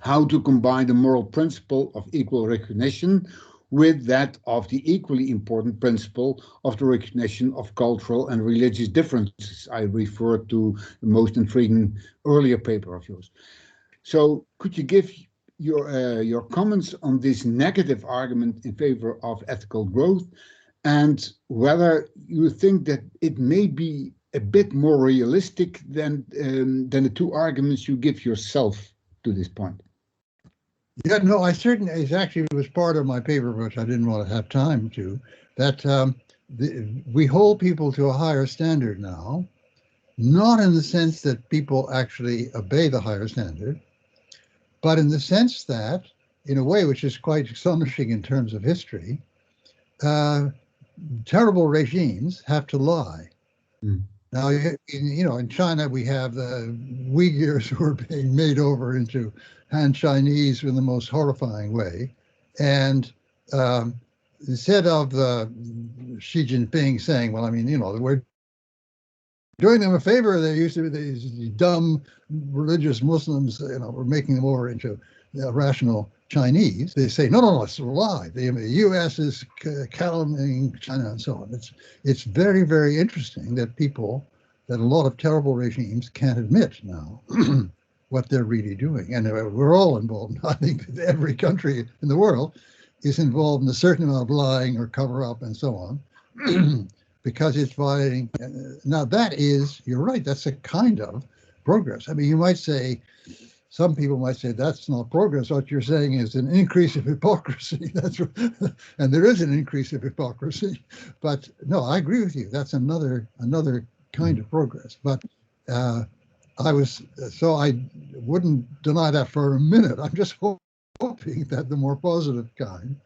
How to combine the moral principle of equal recognition with that of the equally important principle of the recognition of cultural and religious differences. I refer to the most intriguing earlier paper of yours. So could you give your comments on this negative argument in favor of ethical growth, and whether you think that it may be a bit more realistic than the two arguments you give yourself to this point? Yeah, no, I certainly, it actually was part of my paper, which I didn't want to have time to, that we hold people to a higher standard now, not in the sense that people actually obey the higher standard, but in the sense that, in a way which is quite astonishing in terms of history, terrible regimes have to lie Now, in China, we have the Uyghurs who are being made over into Han Chinese in the most horrifying way. And instead of Xi Jinping saying, well, I mean, we're doing them a favor, they used to be these dumb religious Muslims, we're making them over into rational Chinese. They say, no, it's a lie. The U.S. is calumniating China and so on. It's very, very interesting that a lot of terrible regimes can't admit now what they're really doing. And we're all involved. I think every country in the world is involved in a certain amount of lying or cover up and so on, because it's violating. Now that is, you're right, that's a kind of progress. I mean, you might say, some people might say that's not progress. What you're saying is an increase of hypocrisy. And there is an increase of hypocrisy. But no, I agree with you. That's another kind of progress. But I wouldn't deny that for a minute. I'm just hoping that the more positive kind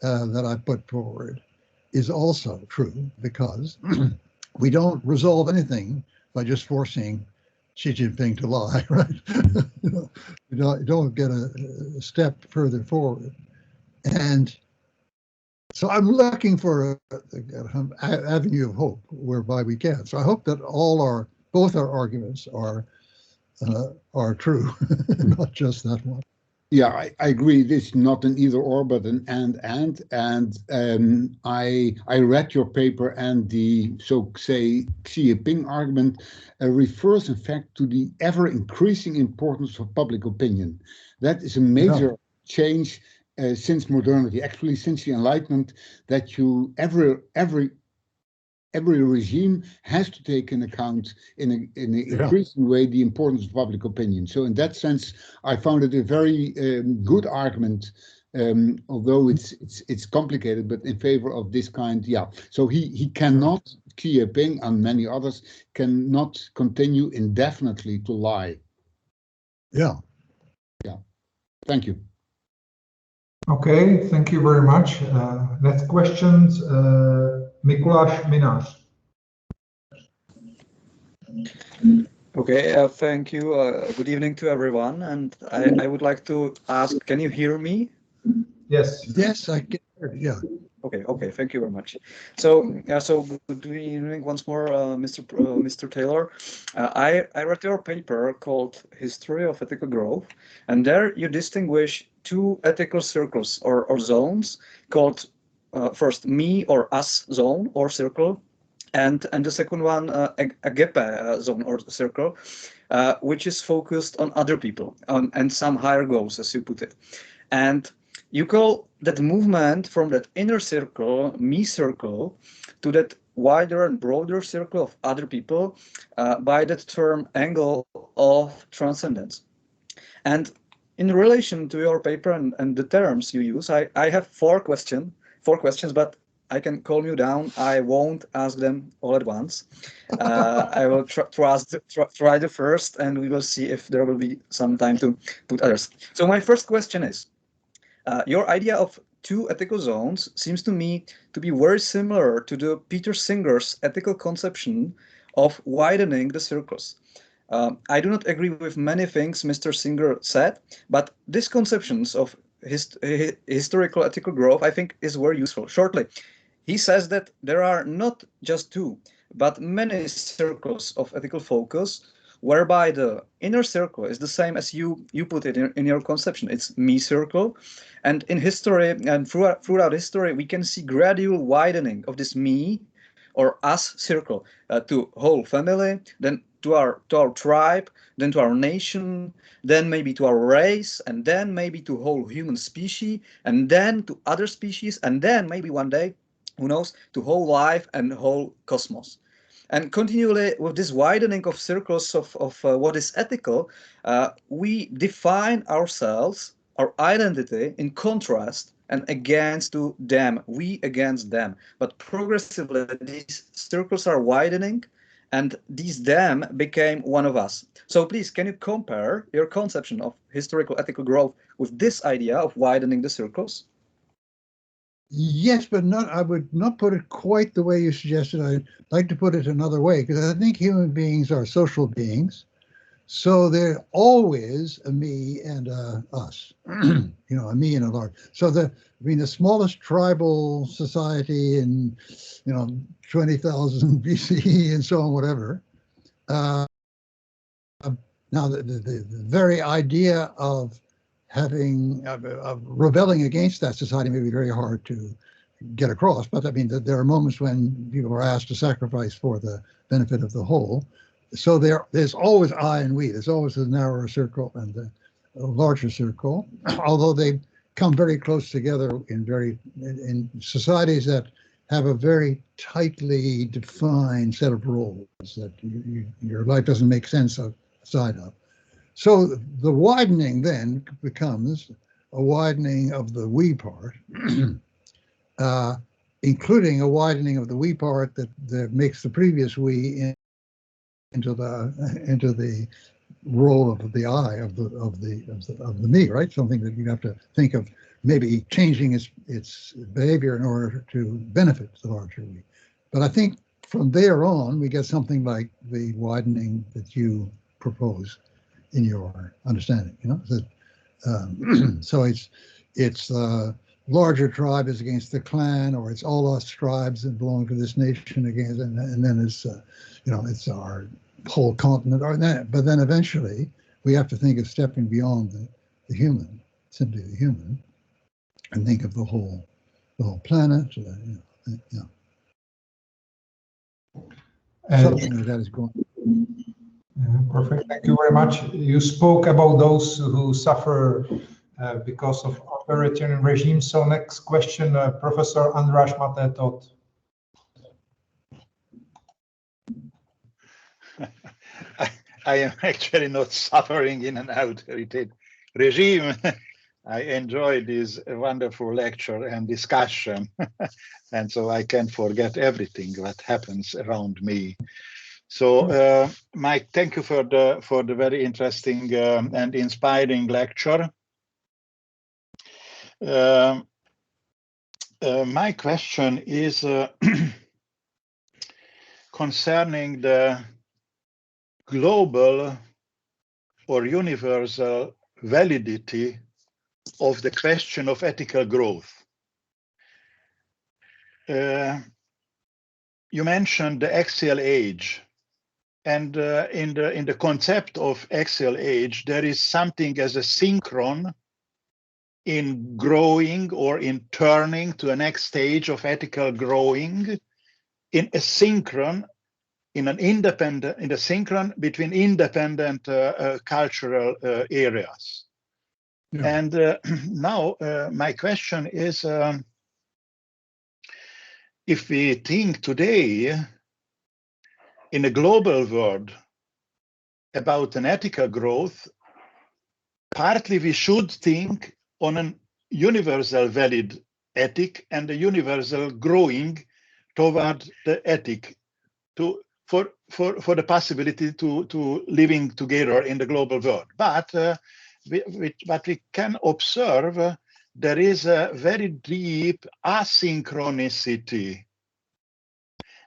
that I put forward is also true, because we don't resolve anything by just forcing Xi Jinping to lie, right? We don't get a step further forward. And so I'm looking for an avenue of hope whereby we can. So I hope that both our arguments are true, not just that one. Yeah, I agree. This is not an either or, but an and. And I read your paper, and the Xi Jinping argument refers, in fact, to the ever increasing importance of public opinion. That is a major change since modernity, actually since the Enlightenment, that every regime has to take into account in an increasing way the importance of public opinion. So in that sense, I found it a very good argument, although it's complicated, but in favor of this kind. Yeah. So he cannot, Xi Jinping and many others cannot continue indefinitely to lie. Yeah. Yeah. Thank you. Okay, thank you very much. Next questions, Mikuláš Minář. Okay, thank you. Good evening to everyone. And I would like to ask, can you hear me? Yes. Yes, I can hear you. Yeah. Okay, thank you very much. So good evening once more, Mr. Taylor. I read your paper called History of Ethical Growth, and there you distinguish two ethical circles or zones called first me or us zone or circle, and the second one agape zone or circle, which is focused on other people and some higher goals, as you put it. And you call that movement from that inner circle, me circle, to that wider and broader circle of other people by that term angle of transcendence. And in relation to your paper and the terms you use, I have four questions, but I can calm you down. I won't ask them all at once. I will try the first, and we will see if there will be some time to put others. So my first question is, your idea of two ethical zones seems to me to be very similar to the Peter Singer's ethical conception of widening the circles. I do not agree with many things Mr. Singer said, but this conception of historical ethical growth, I think, is very useful. Shortly, he says that there are not just two, but many circles of ethical focus, whereby the inner circle is the same as you put it in your conception. It's me circle. And in history and throughout history, we can see gradual widening of this me or us circle to whole family, then to our tribe, then to our nation, then maybe to our race, and then maybe to whole human species, and then to other species, and then maybe one day, who knows, to whole life and whole cosmos. And continually with this widening of circles of what is ethical, we define ourselves, our identity, in contrast and against to them, we against them. But progressively, these circles are widening, and these them became one of us. So please, can you compare your conception of historical ethical growth with this idea of widening the circles? Yes, but not. I would not put it quite the way you suggested. I'd like to put it another way, because I think human beings are social beings. So they're always a me and a us, you know, a me and a large. So I mean, the smallest tribal society in, 20,000 BCE and so on, whatever. Now, the very idea of rebelling against that society may be very hard to get across, but I mean, there are moments when people are asked to sacrifice for the benefit of the whole. So there's always I and we. There's always a narrower circle and a larger circle, although they come very close together in societies that have a very tightly defined set of roles that your life doesn't make sense outside of. So the widening then becomes a widening of the we part, including a widening of the we part that makes the previous we into the role of the I of the me, right? Something that you have to think of maybe changing its behavior in order to benefit the larger we. But I think from there on we get something like the widening that you propose in your understanding. So it's larger tribe is against the clan, or it's all us tribes that belong to this nation against, and then it's it's our whole continent, but then eventually we have to think of stepping beyond the human, simply the human, and think of the whole planet. Something like that is going. Perfect. Thank you very much. You spoke about those who suffer because of authoritarian regimes. So next question, Professor András Matetot. I am actually not suffering in an authoritarian regime. I enjoyed this wonderful lecture and discussion, and so I can forget everything that happens around me. So, Mike, thank you for the very interesting and inspiring lecture. My question is concerning the global or universal validity of the question of ethical growth. You mentioned the axial age, and in the concept of axial age, there is something as a synchron in growing or in turning to a next stage of ethical growing, in a synchron, in a synchron between independent cultural areas. Yeah. And now my question is, if we think today in a global world about an ethical growth, partly we should think on a universal valid ethic and a universal growing toward the ethic for the possibility to living together in the global world. But we can observe there is a very deep asynchronicity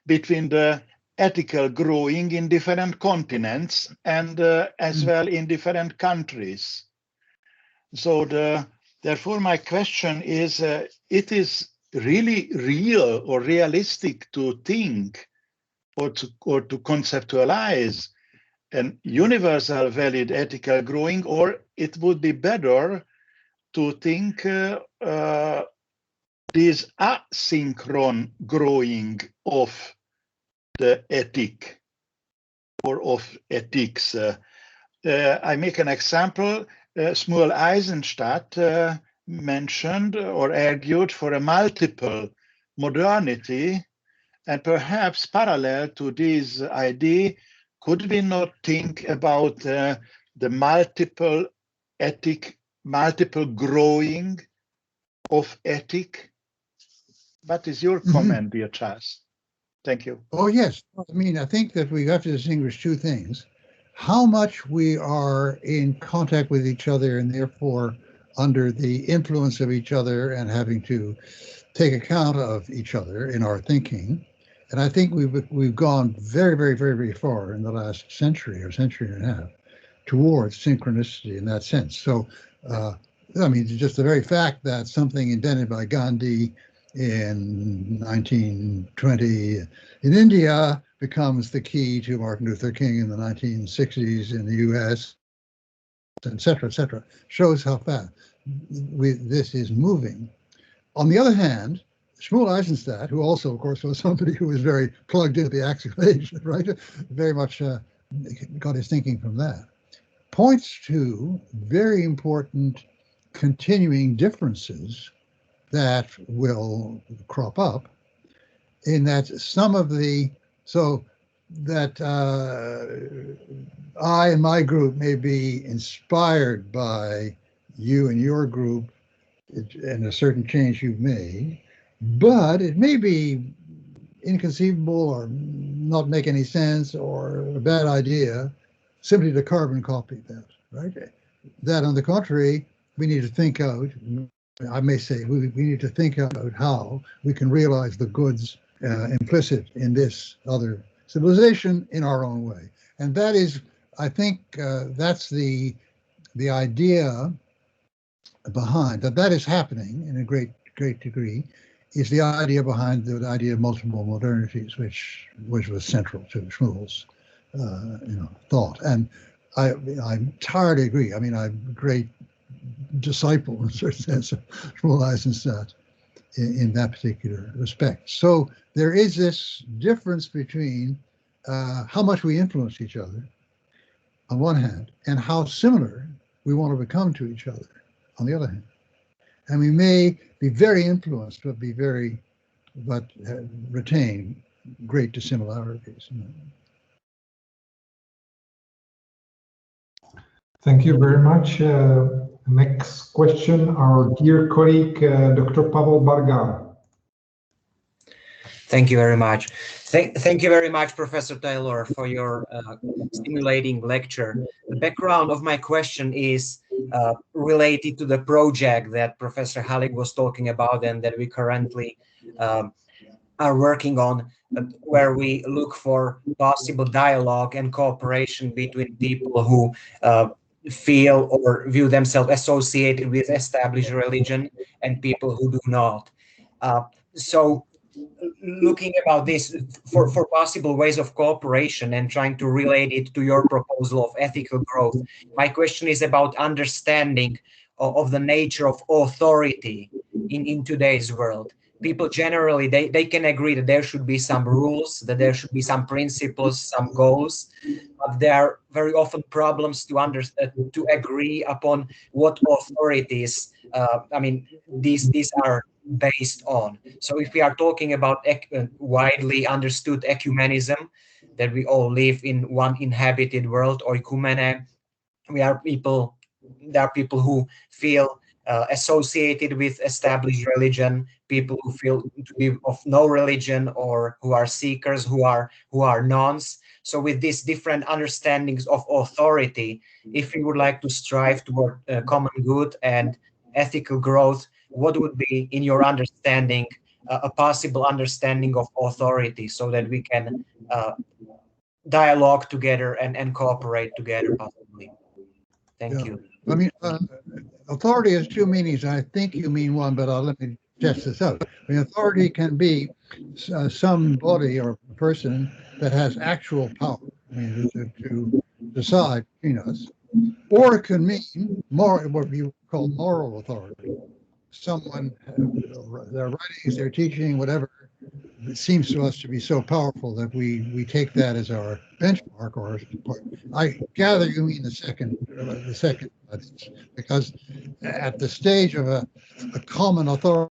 between the ethical growing in different continents and as well in different countries. So therefore my question is, it is really real or realistic to think or to conceptualize an universal valid ethical growing, or it would be better to think this asynchron growing of the ethic or of ethics. I make an example. Shmuel Eisenstadt mentioned or argued for a multiple modernity, and perhaps parallel to this idea, could we not think about the multiple ethic, multiple growing of ethic? What is your comment, dear Charles? Thank you. Oh, yes. I mean, I think that we have to distinguish two things. How much we are in contact with each other and therefore under the influence of each other and having to take account of each other in our thinking. And I think we've gone very, very, very, very far in the last century or century and a half towards synchronicity in that sense. So, I mean, just the very fact that something invented by Gandhi in 1920 in India becomes the key to Martin Luther King in the 1960s in the US, et cetera, shows how fast this is moving. On the other hand, Shmuel Eisenstadt, who also, of course, was somebody who was very plugged into the axial age, right? Very much got his thinking from that, points to very important continuing differences that will crop up in that some of the, so that I and my group may be inspired by you and your group and a certain change you've made, but it may be inconceivable or not make any sense or a bad idea simply to carbon copy that, right? That, on the contrary, we need to think out, I may say, we need to think out how we can realize the goods implicit in this other civilization in our own way. And that is, I think, that's the idea behind that is happening in a great degree, is the idea behind the idea of multiple modernities, which was central to Shmuel's thought. And I entirely agree. I mean, I'm a great disciple in a certain sense of Shmuel Eisenstadt in that particular respect. So there is this difference between how much we influence each other on one hand, and how similar we want to become to each other on the other hand. And we may be very influenced, but retain great dissimilarities. Thank you very much. Next question, our dear colleague, Dr. Pavel Barga. Thank you very much. Thank you very much, Professor Taylor, for your stimulating lecture. The background of my question is related to the project that Professor Halík was talking about and that we currently are working on, where we look for possible dialogue and cooperation between people who feel or view themselves associated with established religion and people who do not. So looking about this for possible ways of cooperation and trying to relate it to your proposal of ethical growth, my question is about understanding of the nature of authority in today's world. People generally, they can agree that there should be some rules, that there should be some principles, some goals, but there are very often problems to agree upon what authorities, these are based on. So if we are talking about widely understood ecumenism, that we all live in one inhabited world, or oikumene, there are people who feel associated with established religion, people who feel to be of no religion, or who are seekers, who are nons. So with these different understandings of authority, if we would like to strive toward common good and ethical growth, what would be, in your understanding, a possible understanding of authority, so that we can dialogue together and cooperate together possibly? Thank you. I mean, authority has two meanings. I think you mean one, but let me test this out. I mean, authority can be somebody or a person that has actual power, I mean, to decide between us, or it can mean more what you call moral authority. Someone, their writings, their teaching, whatever, it seems to us to be so powerful that we take that as our benchmark. Or I gather you mean the second, because at the stage of a common authority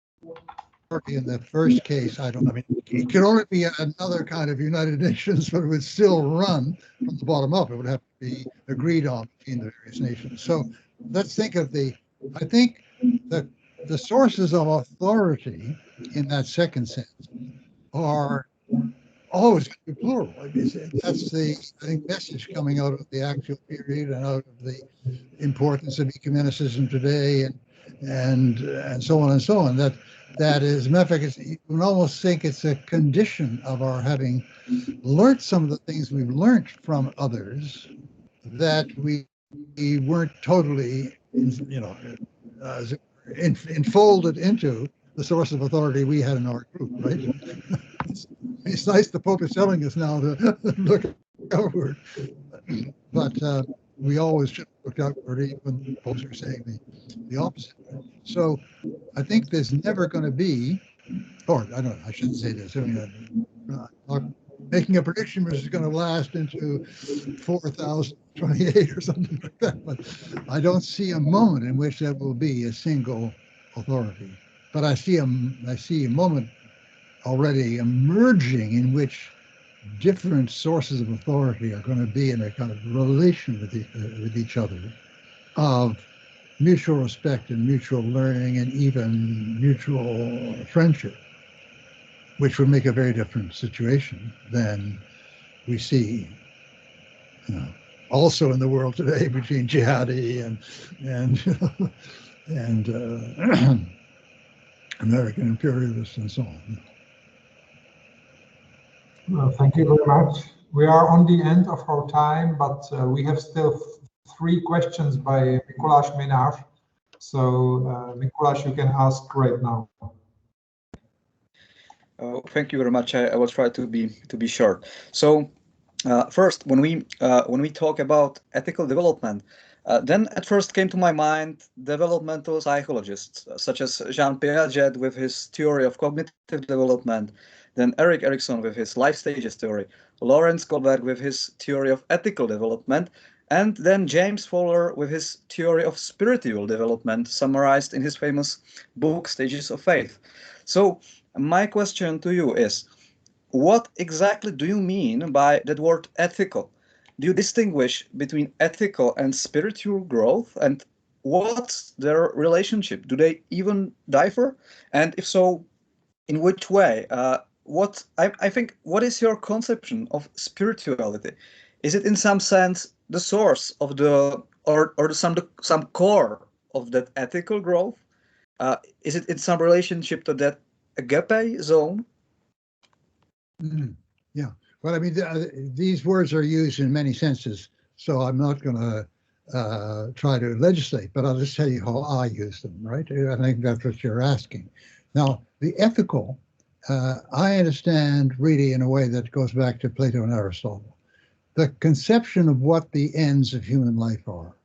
in the first case, it could only be another kind of United Nations, but it would still run from the bottom up. It would have to be agreed on between the various nations. So let's think of I think that the sources of authority in that second sense are always going to be plural. That's the, I think, message coming out of the axial period and out of the importance of ecumenicism today, and and so on and so on. That is, matter of fact, you can almost think it's a condition of our having learned some of the things we've learned from others that we weren't totally, enfolded into the source of authority we had in our group, right? It's nice the Pope is telling us now to look outward, but we always should look outward even when the popes are saying the opposite. So I think there's never going to be, or I shouldn't say this, I'm making a prediction which is going to last into 4028 or something like that, but I don't see a moment in which there will be a single authority. But I see a moment already emerging in which different sources of authority are going to be in a kind of relation with each other of mutual respect and mutual learning and even mutual friendship, which would make a very different situation than we see, also in the world today between jihadi and American imperialists and so on. Well, thank you very much. We are on the end of our time, but we have still 3 questions by Mikuláš Minář. So, Mikuláš, you can ask right now. Thank you very much. I will try to be short. So, first, when we talk about ethical development, then at first came to my mind developmental psychologists such as Jean Piaget with his theory of cognitive development, then Erik Erikson with his life stages theory, Lawrence Kohlberg with his theory of ethical development, and then James Fowler with his theory of spiritual development, summarized in his famous book Stages of Faith. So my question to you is, what exactly do you mean by that word ethical? Do you distinguish between ethical and spiritual growth, and what's their relationship? Do they even differ? And if so, in which way? I think, what is your conception of spirituality? Is it in some sense the source of the, or some core of that ethical growth? Is it in some relationship to that agape zone? Yeah. Well, I mean, these words are used in many senses, so I'm not going to try to legislate, but I'll just tell you how I use them, right? I think that's what you're asking. Now, the ethical, I understand really in a way that goes back to Plato and Aristotle. The conception of what the ends of human life are,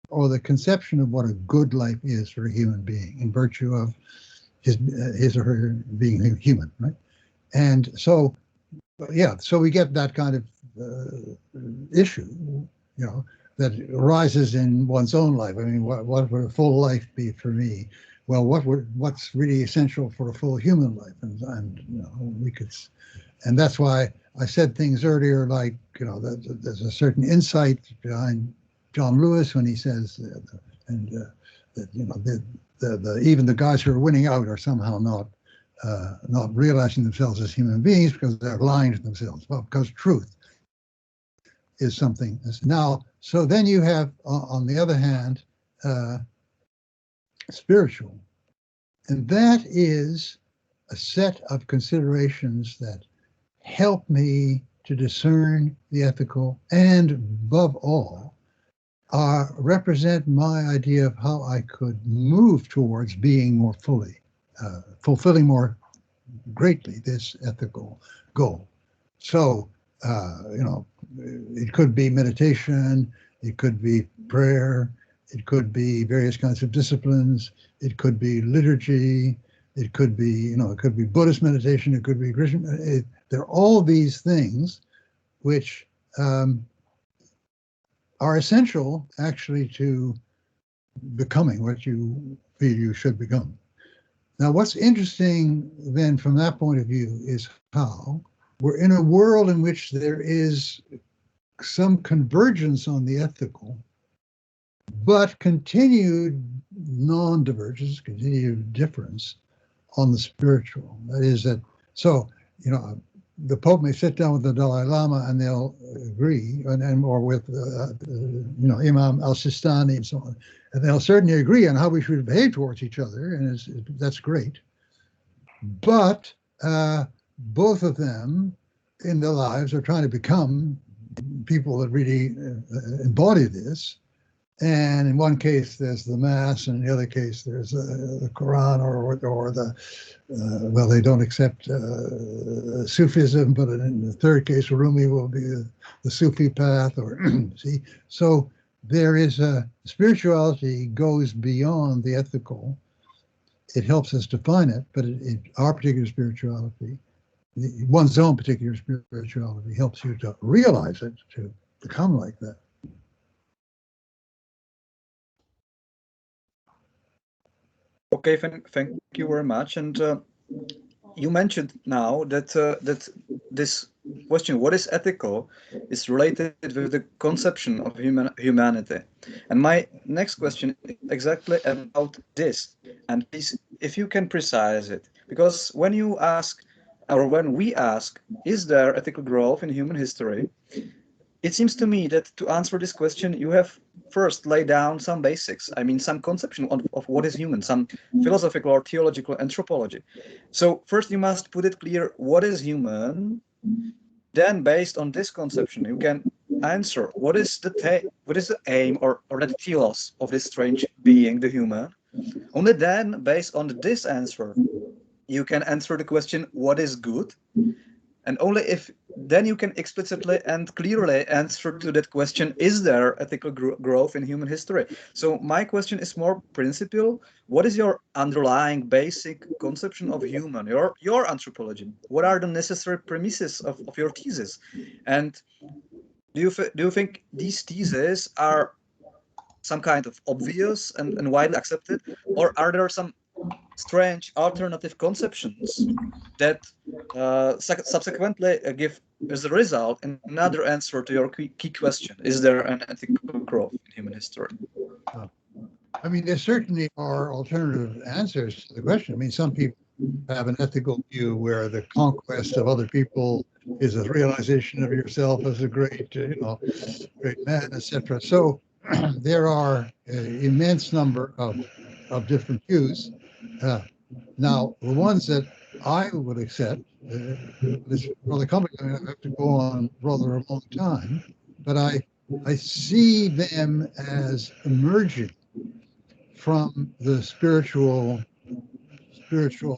or the conception of what a good life is for a human being in virtue of his or her being human, right? And so, yeah, so we get that kind of issue, that arises in one's own life. I mean, what would a full life be for me? Well, what's really essential for a full human life? And we could, and that's why I said things earlier, like, that there's a certain insight behind John Lewis when he says, that even the guys who are winning out are somehow not realizing themselves as human beings because they're lying to themselves. Well, because truth is something. Now, so then you have, on the other hand, spiritual. And that is a set of considerations that help me to discern the ethical and, above all, represent my idea of how I could move towards being more fully, fulfilling more greatly this ethical goal. So, it could be meditation, it could be prayer, it could be various kinds of disciplines, it could be liturgy, it could be, it could be Buddhist meditation, it could be Christian. There are all these things which are essential actually to becoming what you feel you should become. Now, what's interesting then from that point of view is how we're in a world in which there is some convergence on the ethical, but continued non-divergence, continued difference on the spiritual. That is that, so, the Pope may sit down with the Dalai Lama and they'll agree, or with, Imam al-Sistani and so on, and they'll certainly agree on how we should behave towards each other, and that's great. But both of them in their lives are trying to become people that really embody this. And in one case, there's the Mass, and in the other case, there's the Quran, or the, well, they don't accept Sufism, but in the third case, Rumi will be the Sufi path, or see. So there is spirituality goes beyond the ethical. It helps us define it, but our particular spirituality, one's own particular spirituality, helps you to realize it, to become like that. Okay, thank you very much. And you mentioned now that that this question, what is ethical, is related with the conception of humanity. And my next question is exactly about this. And please, if you can precise it, because when you ask, or when we ask, is there ethical growth in human history? It seems to me that to answer this question, you have first lay down some basics. I mean, some conception of what is human, some philosophical or theological anthropology. So first you must put it clear, what is human? Then based on this conception, you can answer what is the aim or the telos of this strange being, the human. Only then, based on this answer, you can answer the question, what is good? And only if then you can explicitly and clearly answer to that question, is there ethical growth in human history? So my question is more principle. What is your underlying basic conception of human, your anthropology? What are the necessary premises of your thesis? And do you think these theses are some kind of obvious and widely accepted, or are there some strange alternative conceptions that subsequently give as a result another answer to your key question? Is there an ethical growth in human history? I mean, there certainly are alternative answers to the question. I mean, some people have an ethical view where the conquest of other people is a realization of yourself as a great, great man, etc. So there are an immense number of different views. Now, the ones that I would accept, is rather complicated. I have to go on rather a long time, but I see them as emerging from the spiritual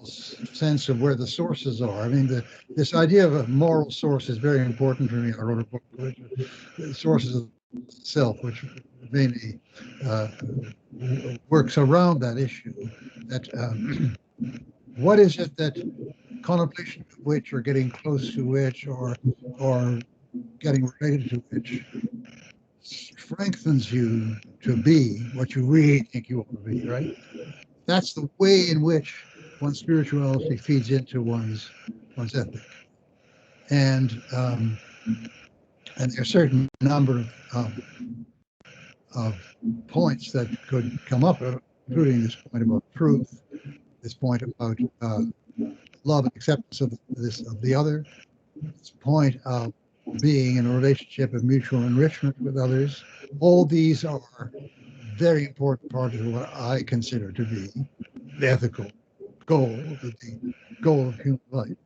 sense of where the sources are. I mean, this idea of a moral source is very important for me. I wrote a book, the Sources of Self, which mainly works around that issue. That what is it that contemplation of which, or getting close to which, or getting related to which, strengthens you to be what you really think you ought to be, right? That's the way in which one's spirituality feeds into one's ethic. And there are certain number of points that could come up, including this point about truth, this point about love and acceptance of the other, this point of being in a relationship of mutual enrichment with others. All these are very important parts of what I consider to be the ethical goal, the goal of human life.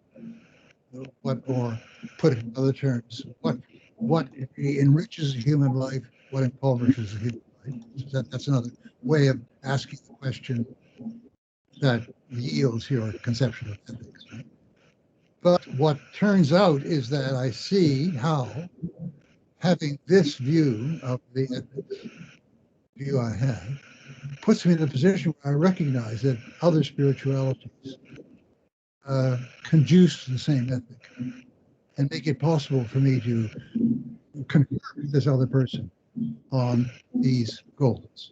Or put it in other terms, what enriches human life, what impoverishes human life. So that's another way of asking the question that yields your conception of ethics. Right? But what turns out is that I see how having this view of the ethics, view I have, puts me in a position where I recognize that other spiritualities conduce to the same ethic and make it possible for me to concur with this other person on these goals.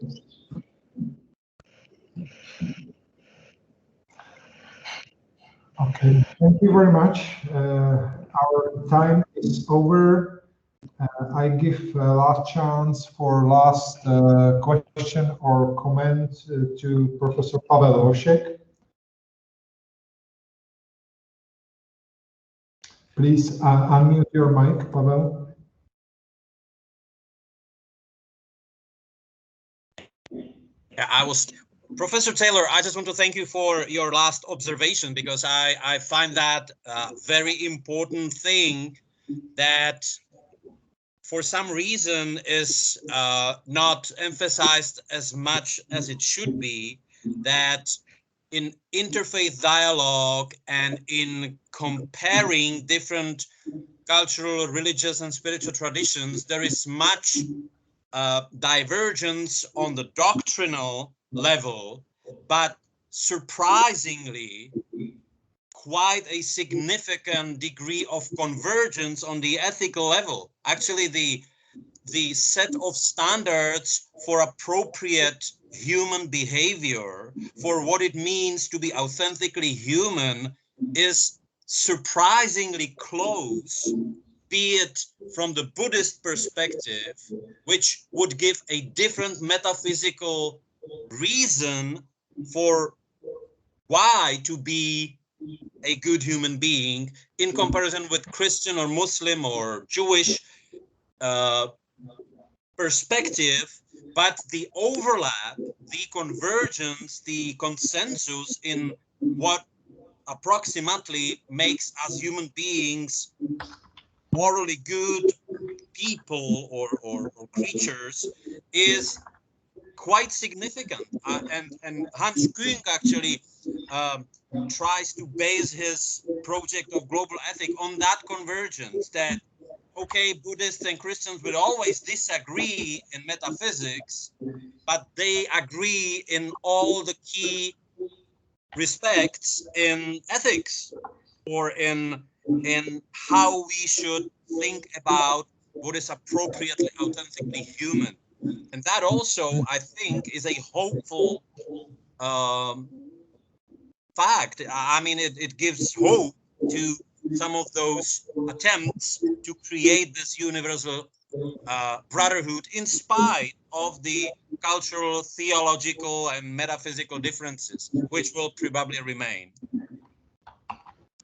Okay, thank you very much. Our time is over. I give last chance for last question or comment to Professor Pavel Hošek. Please unmute your mic, Pavel. Professor Taylor, I just want to thank you for your last observation, because I find that a very important thing that for some reason is not emphasized as much as it should be, that in interfaith dialogue and in comparing different cultural, religious, and spiritual traditions, there is much divergence on the doctrinal level, but surprisingly, quite a significant degree of convergence on the ethical level. Actually, the set of standards for appropriate human behavior, for what it means to be authentically human, is surprisingly close, be it from the Buddhist perspective, which would give a different metaphysical reason for why to be a good human being, in comparison with Christian or Muslim or Jewish perspective. But the overlap, the convergence, the consensus in what approximately makes us human beings morally good people or creatures is quite significant. And Hans Küng actually tries to base his project of global ethic on that convergence, that, okay, Buddhists and Christians will always disagree in metaphysics, but they agree in all the key respects in ethics, or in how we should think about what is appropriately authentically human. And that also, I think, is a hopeful fact. I mean, it gives hope to some of those attempts to create this universal brotherhood, in spite of the cultural, theological, and metaphysical differences, which will probably remain.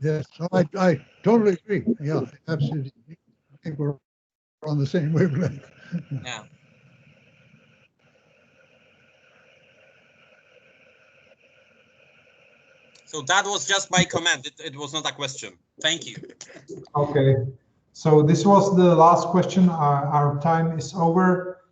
Yes, I totally agree. Yeah, absolutely. I think we're on the same wavelength. Yeah. So that was just my comment. It was not a question. Thank you. Okay. So this was the last question. Our time is over.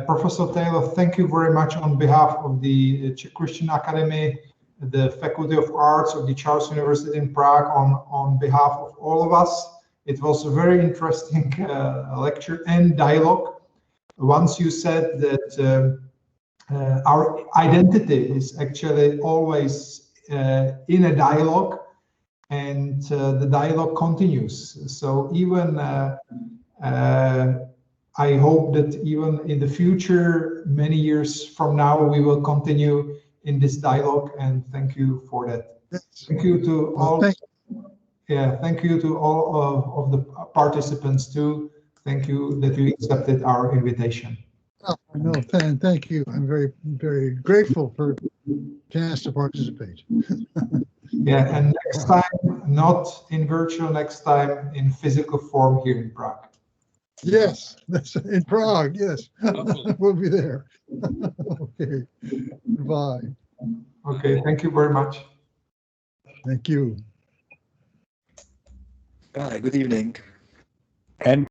Professor Taylor, thank you very much on behalf of the Czech Christian Academy, the Faculty of Arts of the Charles University in Prague, on behalf of all of us. It was a very interesting lecture and dialogue. Once you said that our identity is actually always in a dialogue, and the dialogue continues. So even I hope that even in the future, many years from now, we will continue in this dialogue, and thank you for that. Thank you to all. Yeah, thank you to all of the participants too. Thank you that you accepted our invitation. Oh, no, thank you. I'm very, very grateful for the chance to participate. Yeah, and next time, not in virtual, next time in physical form here in Prague. Yes, that's in Prague. Yes, we'll be there. Okay, goodbye. Okay, thank you very much. Thank you. Bye. Good evening. And